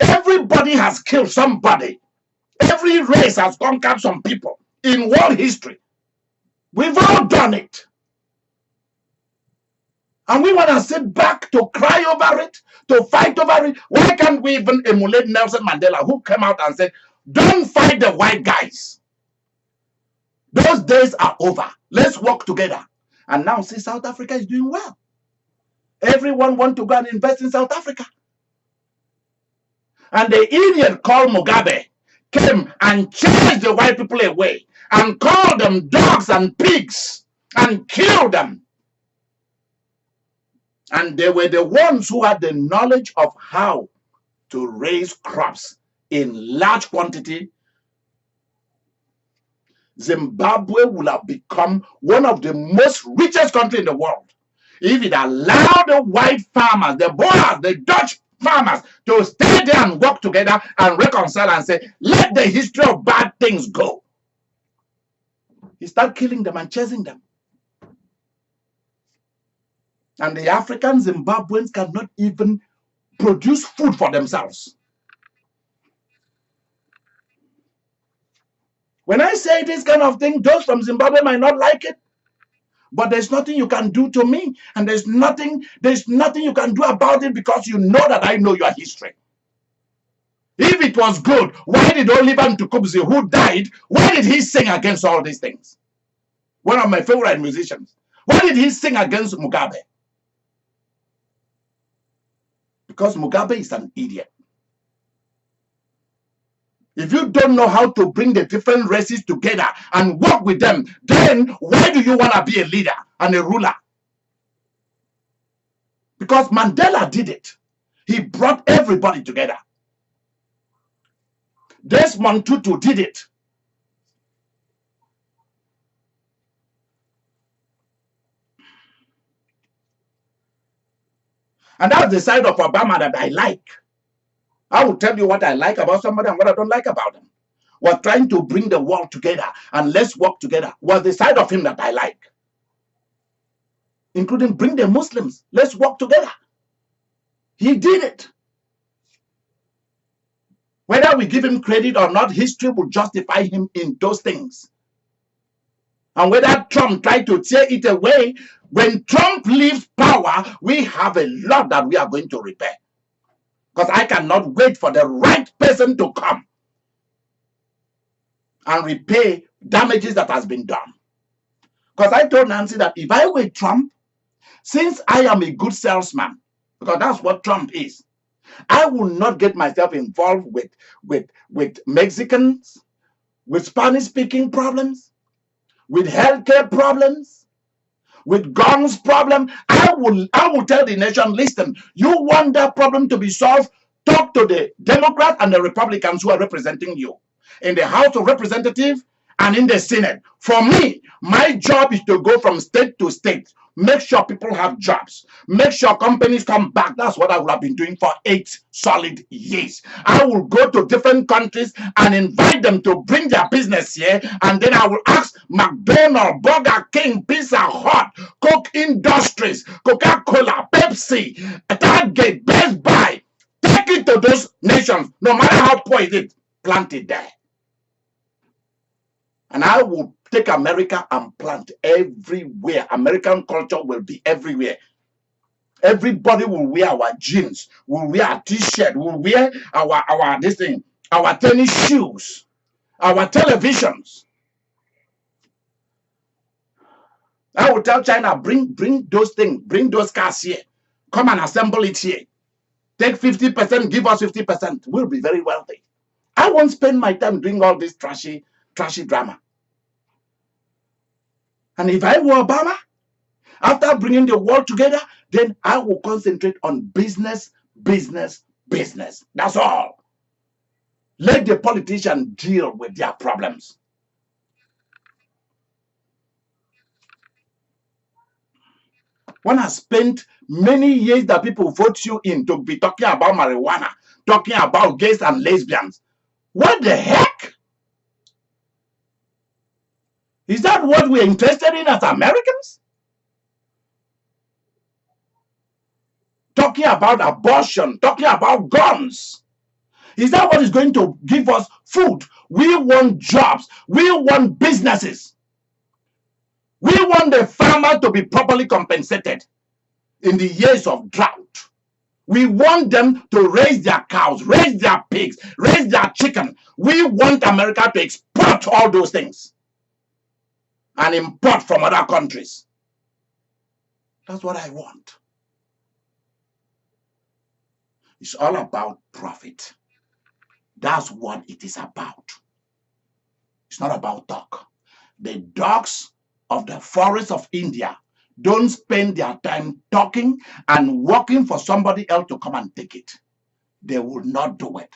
A: Everybody has killed somebody. Every race has conquered some people in world history. We've all done it. And we want to sit back to cry over it, to fight over it. Why can't we even emulate Nelson Mandela, who came out and said, don't fight the white guys. Those days are over. Let's work together. And now see, South Africa is doing well. Everyone wants to go and invest in South Africa. And the idiot called Mugabe came and chased the white people away and called them dogs and pigs and killed them. And they were the ones who had the knowledge of how to raise crops in large quantity. Zimbabwe would have become one of the most richest countries in the world if it allowed the white farmers, the Boers, the Dutch farmers to stay there and work together and reconcile and say, let the history of bad things go. He started killing them and chasing them. And the African Zimbabweans cannot even produce food for themselves. When I say this kind of thing, those from Zimbabwe might not like it. But there's nothing you can do to me. And there's nothing you can do about it because you know that I know your history. If it was good, why did Oliver Ntukubzi, who died, why did he sing against all these things? One of my favorite musicians. Why did he sing against Mugabe? Because Mugabe is an idiot. If you don't know how to bring the different races together and work with them, then why do you want to be a leader and a ruler? Because Mandela did it. He brought everybody together. Desmond Tutu did it. And that's the side of Obama that I like. I will tell you what I like about somebody and what I don't like about them. We're trying to bring the world together and let's work together. Was the side of him that I like. Including bring the Muslims. Let's work together. He did it. Whether we give him credit or not, history will justify him in those things. And whether Trump tried to tear it away, when Trump leaves power, we have a lot that we are going to repair. Because I cannot wait for the right person to come and repay damages that has been done. Because I told Nancy that if I were Trump, since I am a good salesman, because that's what Trump is, I will not get myself involved with Mexicans, with Spanish-speaking problems, with healthcare problems, with guns problem. I will tell the nation, listen, you want that problem to be solved, talk to the Democrats and the Republicans who are representing you in the House of Representatives and in the Senate. For me, my job is to go from state to state, Make sure people have jobs. Make sure companies come back. That's what I would have been doing for 8 solid years. I will go to different countries and invite them to bring their business here. And then I will ask McDonald's, Burger King, Pizza Hut, Coke Industries, Coca-Cola, Pepsi, Target, Best Buy. Take it to those nations, no matter how poor it is, plant it there. And I will take America and plant everywhere. American culture will be everywhere. Everybody will wear our jeans, will wear a t-shirt, will wear our this thing, our tennis shoes, our televisions. I will tell China, bring those things, bring those cars here. Come and assemble it here. Take 50%, give us 50%. We'll be very wealthy. I won't spend my time doing all this trashy drama. And if I were Obama, after bringing the world together, then I will concentrate on business, business, business. That's all. Let the politicians deal with their problems. One has spent many years that people vote you in to be talking about marijuana, talking about gays and lesbians. What the heck? Is that what we're interested in as Americans? Talking about abortion, talking about guns. Is that what is going to give us food? We want jobs. We want businesses. We want the farmer to be properly compensated in the years of drought. We want them to raise their cows, raise their pigs, raise their chicken. We want America to export all those things and import from other countries. That's what I want. It's all about profit. That's what it is about. It's not about talk. The dogs of the forest of India don't spend their time talking and working for somebody else to come and take it. They will not do it.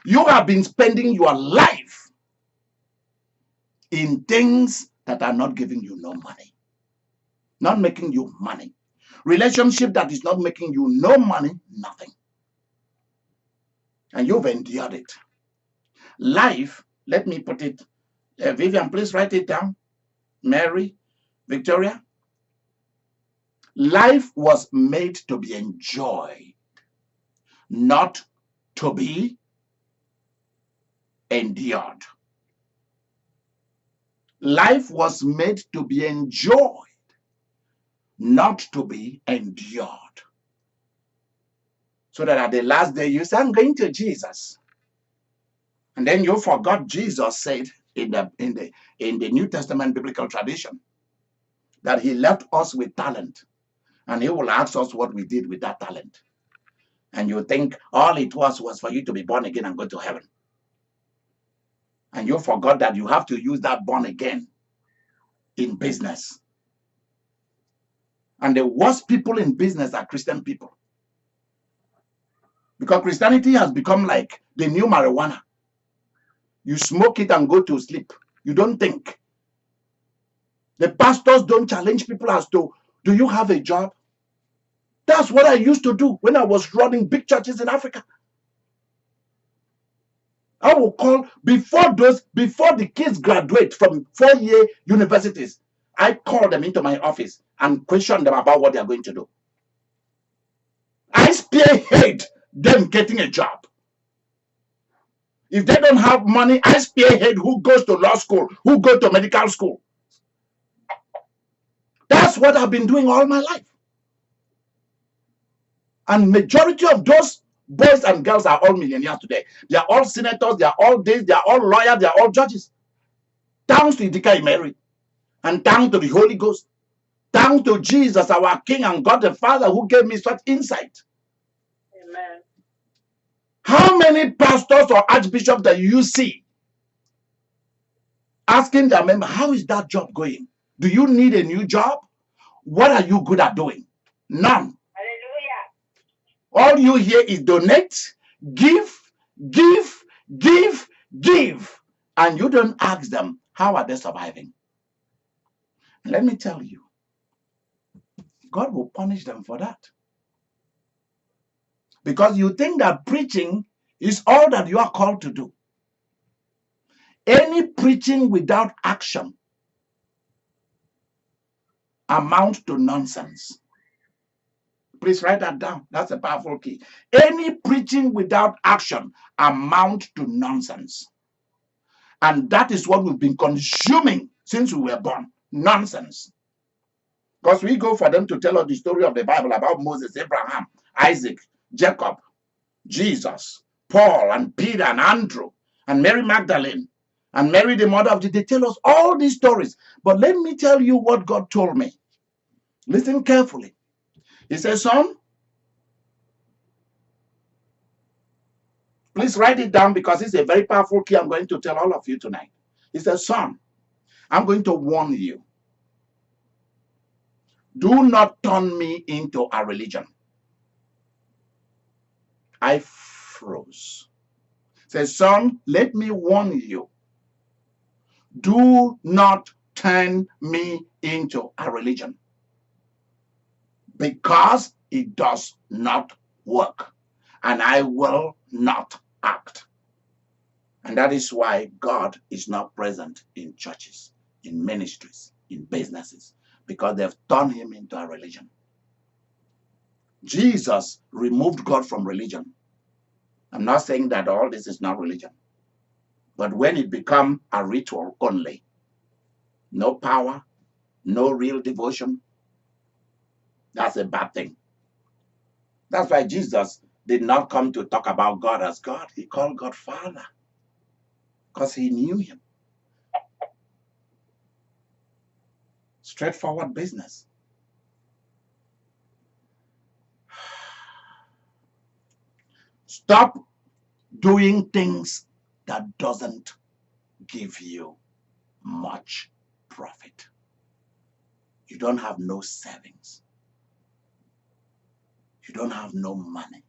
A: You have been spending your life in things that are not giving you no money, not making you money. Relationship that is not making you no money, nothing. And you've endured it. Life, let me put it, Vivian, please write it down. Mary, Victoria. Life was made to be enjoyed, not to be endured. Life was made to be enjoyed, not to be endured. So that at the last day you say, I'm going to Jesus. And then you forgot Jesus said in the New Testament biblical tradition that he left us with talent. And he will ask us what we did with that talent. And you think all it was for you to be born again and go to heaven. And you forgot that you have to use that born again in business. And the worst people in business are Christian people. Because Christianity has become like the new marijuana. You smoke it and go to sleep. You don't think. The pastors don't challenge people as to, do you have a job? That's what I used to do when I was running big churches in Africa. I will call, before the kids graduate from 4-year universities, I call them into my office and question them about what they are going to do. I spearhead them getting a job. If they don't have money, I spearhead who goes to law school, who goes to medical school. That's what I've been doing all my life. And majority of those boys and girls are all millionaires today. They are all senators, they are all this, they are all lawyers, they are all judges. Thanks to Idika Imeri, and thanks to the Holy Ghost. Thanks to Jesus, our King and God the Father, who gave me such insight.
B: Amen.
A: How many pastors or archbishops that you see asking their member, how is that job going? Do you need a new job? What are you good at doing? None.
B: Hallelujah.
A: All you hear is donate, give, give, give, give. And you don't ask them, how are they surviving? Let me tell you, God will punish them for that. Because you think that preaching is all that you are called to do. Any preaching without action amounts to nonsense. Please write that down. That's a powerful key. Any preaching without action amounts to nonsense. And that is what we've been consuming since we were born. Nonsense. Because we go for them to tell us the story of the Bible about Moses, Abraham, Isaac, Jacob, Jesus, Paul, and Peter, and Andrew, and Mary Magdalene, and Mary, the mother of Jesus. They tell us all these stories. But let me tell you what God told me. Listen carefully. He says, son, please write it down because it's a very powerful key I'm going to tell all of you tonight. He says, son, I'm going to warn you. Do not turn me into a religion. I froze. Says, son, let me warn you. Do not turn me into a religion because it does not work and I will not act. And that is why God is not present in churches, in ministries, in businesses, because they've turned him into a religion. Jesus removed God from religion. I'm not saying that all this is not religion, but when it becomes a ritual only, no power, no real devotion, that's a bad thing. That's why Jesus did not come to talk about God as God. He called God Father because he knew him. Straightforward business. Stop doing things that doesn't give you much profit. You don't have no savings. You don't have no money.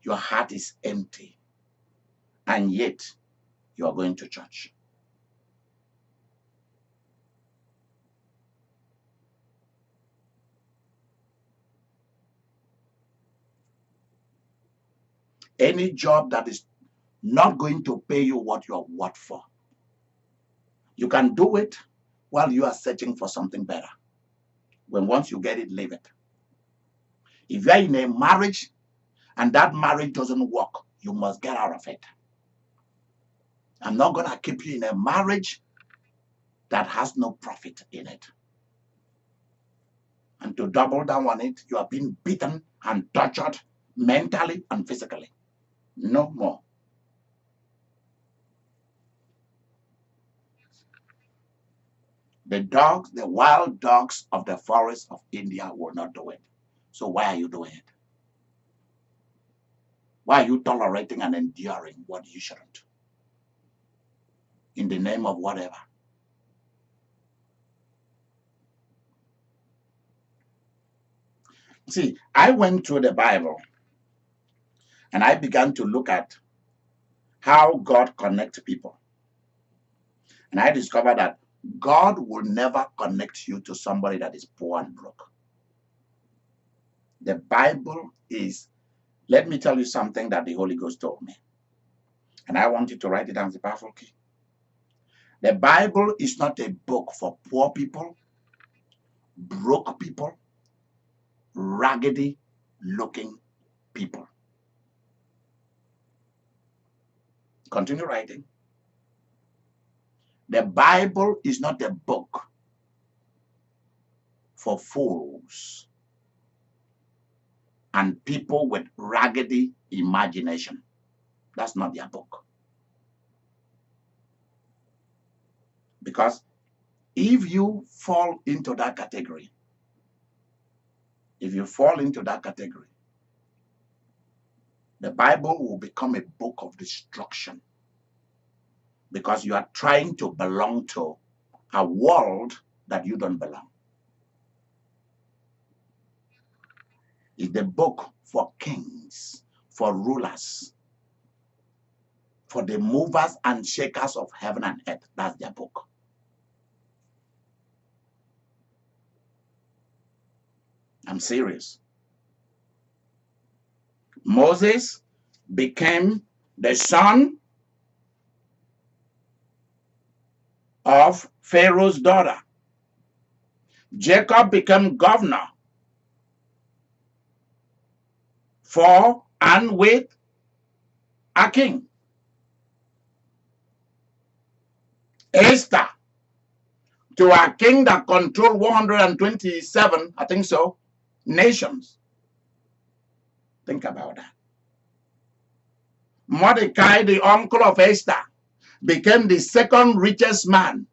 A: Your heart is empty. And yet, you are going to church. Any job that is not going to pay you what you're worth for, you can do it while you are searching for something better. When once you get it, leave it. If you're in a marriage and that marriage doesn't work, you must get out of it. I'm not going to keep you in a marriage that has no profit in it. And to double down on it, you are being beaten and tortured mentally and physically. No more. The dogs, the wild dogs of the forest of India will not do it. So why are you doing it? Why are you tolerating and enduring what you shouldn't? In the name of whatever. See, I went through the Bible and I began to look at how God connects people. And I discovered that God will never connect you to somebody that is poor and broke. The Bible is, let me tell you something that the Holy Ghost told me. And I want you to write it down as a powerful key. The Bible is not a book for poor people, broke people, raggedy looking people. Continue writing. The Bible is not a book for fools and people with raggedy imagination. That's not their book. Because if you fall into that category, the Bible will become a book of destruction because you are trying to belong to a world that you don't belong. It's the book for kings, for rulers, for the movers and shakers of heaven and earth. That's their book. I'm serious. Moses became the son of Pharaoh's daughter. Jacob became governor for and with a king. Esther to a king that controlled 127, I think so, nations. Think about that. Mordecai, the uncle of Esther, became the second richest man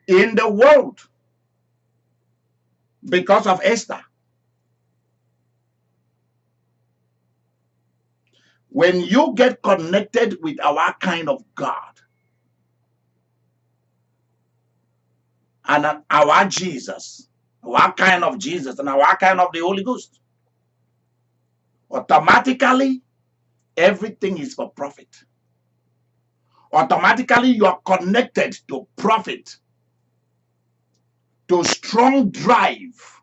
A: in the world because of Esther. When you get connected with our kind of God and our Jesus, our kind of Jesus and our kind of the Holy Ghost, automatically everything is for profit. Automatically you are connected to profit, to strong drive,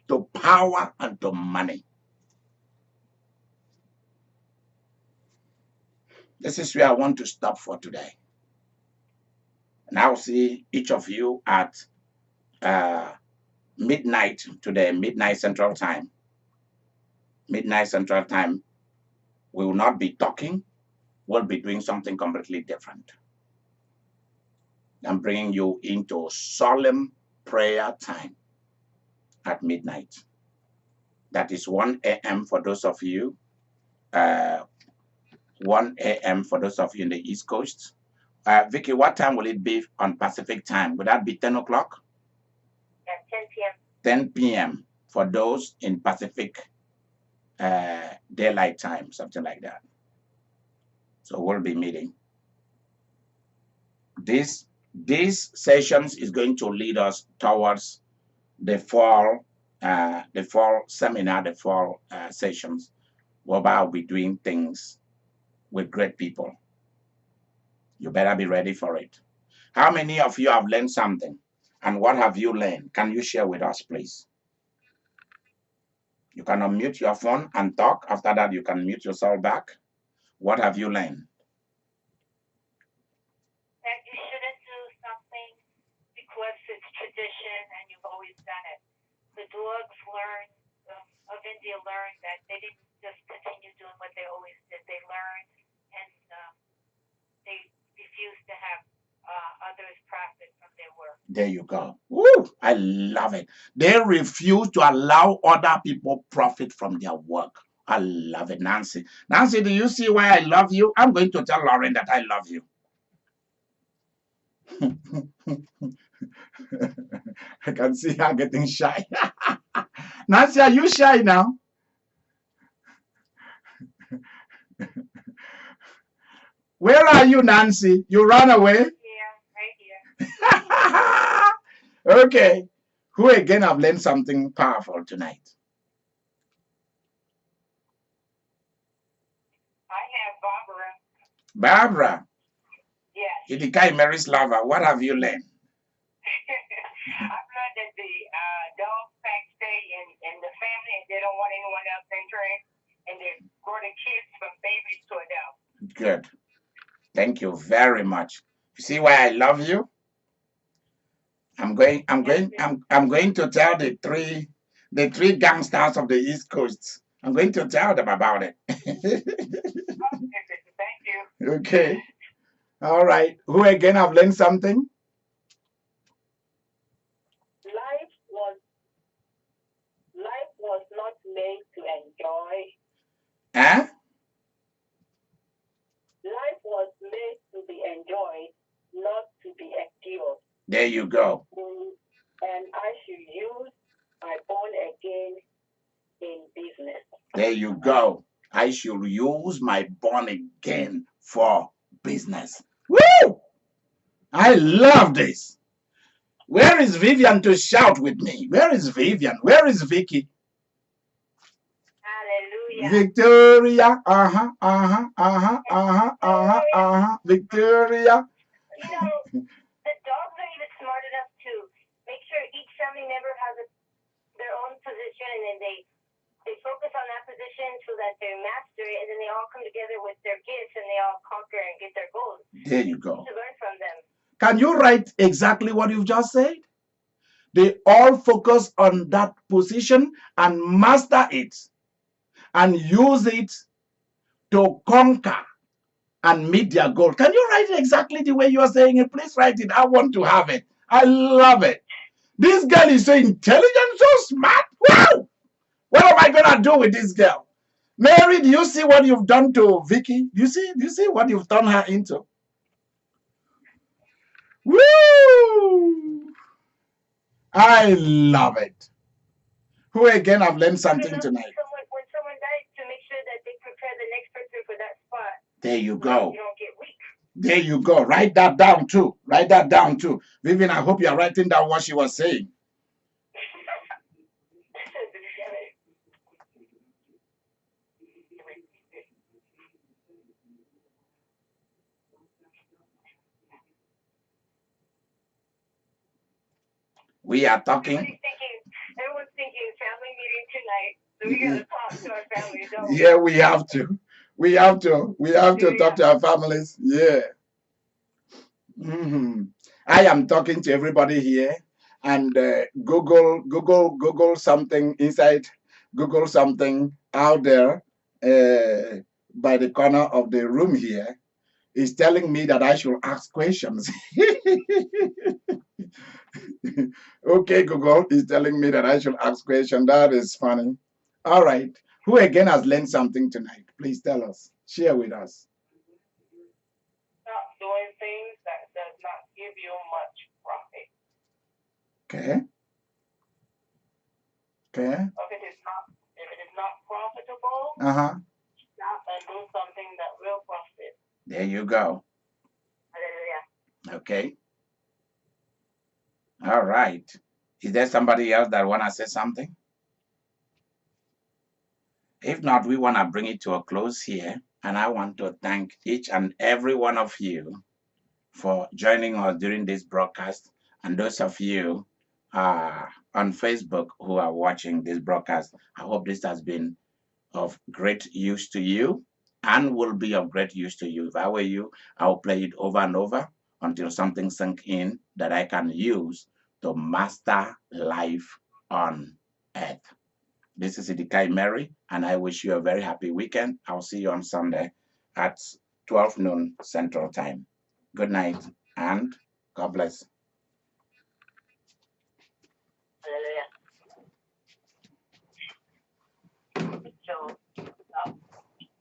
A: to power and to money. This is where I want to stop for today. And I'll see each of you at midnight today, midnight Central Time. Midnight Central Time, we will not be talking. We'll be doing something completely different. I'm bringing you into solemn prayer time at midnight. That is 1 a.m. for those of you. 1 a.m. for those of you in the East Coast. Vicky, what time will it be on Pacific time? Would that be 10 o'clock?
B: Yeah, 10 p.m.
A: 10 p.m. for those in Pacific daylight time, something like that. So we'll be meeting. This sessions is going to lead us towards the fall seminar, the fall sessions, whereby I'll be doing things with great people. You better be ready for it. How many of you have learned something? And what have you learned? Can you share with us, please? You can unmute your phone and talk. After that, you can mute yourself back. What have you learned?
B: That you shouldn't do something because it's tradition and you've always done it. The dogs of India learned that they didn't just continue doing what they always did. They learned and they refused to have others profit from their work.
A: There you go. Woo, I love it. They refuse to allow other people profit from their work. I love it, Nancy. Nancy, do you see why I love you? I'm going to tell Lauren that I love you. I can see her getting shy. Nancy, are you shy now? Where are you, Nancy? You ran away?
B: Yeah, right
A: here. Okay. Who again have learned something powerful tonight?
B: I have Barbara.
A: Barbara?
B: Yes.
A: Idika Imeri's lover. What have you learned?
B: I've learned that the dogs stay in the family and they don't want anyone else entering, and they grow the kids from babies to adults.
A: Good. Thank you very much. You see why I love you? I'm going to tell the three gangsters of the East Coast. I'm going to tell them about it.
B: Thank you.
A: Okay. All right. Who again have learned something?
B: Life was not made to enjoy.
A: Huh?
B: Life was made to be enjoyed, not to be endured.
A: There you go.
B: And I should use my born again in business.
A: There you go. I should use my born again for business. Woo! I love this. Where is Vivian to shout with me? Where is Vivian? Where is Vicky?
B: Hallelujah.
A: Victoria. Victoria.
B: You know, the dogs are even smart enough to make sure each family member has a position, and then they focus on that position so that they master it, and then they all come together with their gifts and they all conquer and get their goals.
A: There you go.
B: To learn from them.
A: Can you write exactly what you've just said? They all focus on that position and master it and use it to conquer and meet their goal. Can you write it exactly the way you are saying it? Please write it. I want to have it. I love it. This girl is so intelligent, so smart. Wow! What am I going to do with this girl? Mary, do you see what you've done to Vicky? Do you see what you've turned her into? Woo! I love it. Who again have learned something tonight?
B: When someone dies, to make sure that they prepare the next person for that spot.
A: There you go.
B: You don't get weak.
A: There you go. Write that down too. Write that down too. Vivian, I hope you are writing down what she was saying. We are talking.
B: Everyone's thinking family meeting tonight. So we gotta talk to our family, don't we?
A: Yeah, we have to. We have to talk to our families. Yeah. I am talking to everybody here, and Google something inside. Google something out there by the corner of the room here is telling me that I should ask questions. Okay, Google is telling me that I should ask questions. That is funny. All right. Who again has learned something tonight? Please tell us. Share with us.
B: Not doing things that does not give you much profit.
A: Okay. Okay.
B: If it is not profitable, stop and do something that will profit.
A: There you go.
B: Hallelujah.
A: Okay. All right. Is there somebody else that want to say something? If not, we want to bring it to a close here. And I want to thank each and every one of you for joining us during this broadcast. And those of you on Facebook who are watching this broadcast, I hope this has been of great use to you and will be of great use to you. If I were you, I will play it over and over until something sunk in that I can use to master life on earth. This is Idika Imeri, and I wish you a very happy weekend. I'll see you on Sunday at 12 noon Central Time. Good night, and God bless.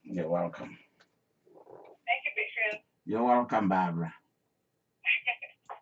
A: You're welcome.
B: Thank you, Bishop.
A: You're welcome, Barbara.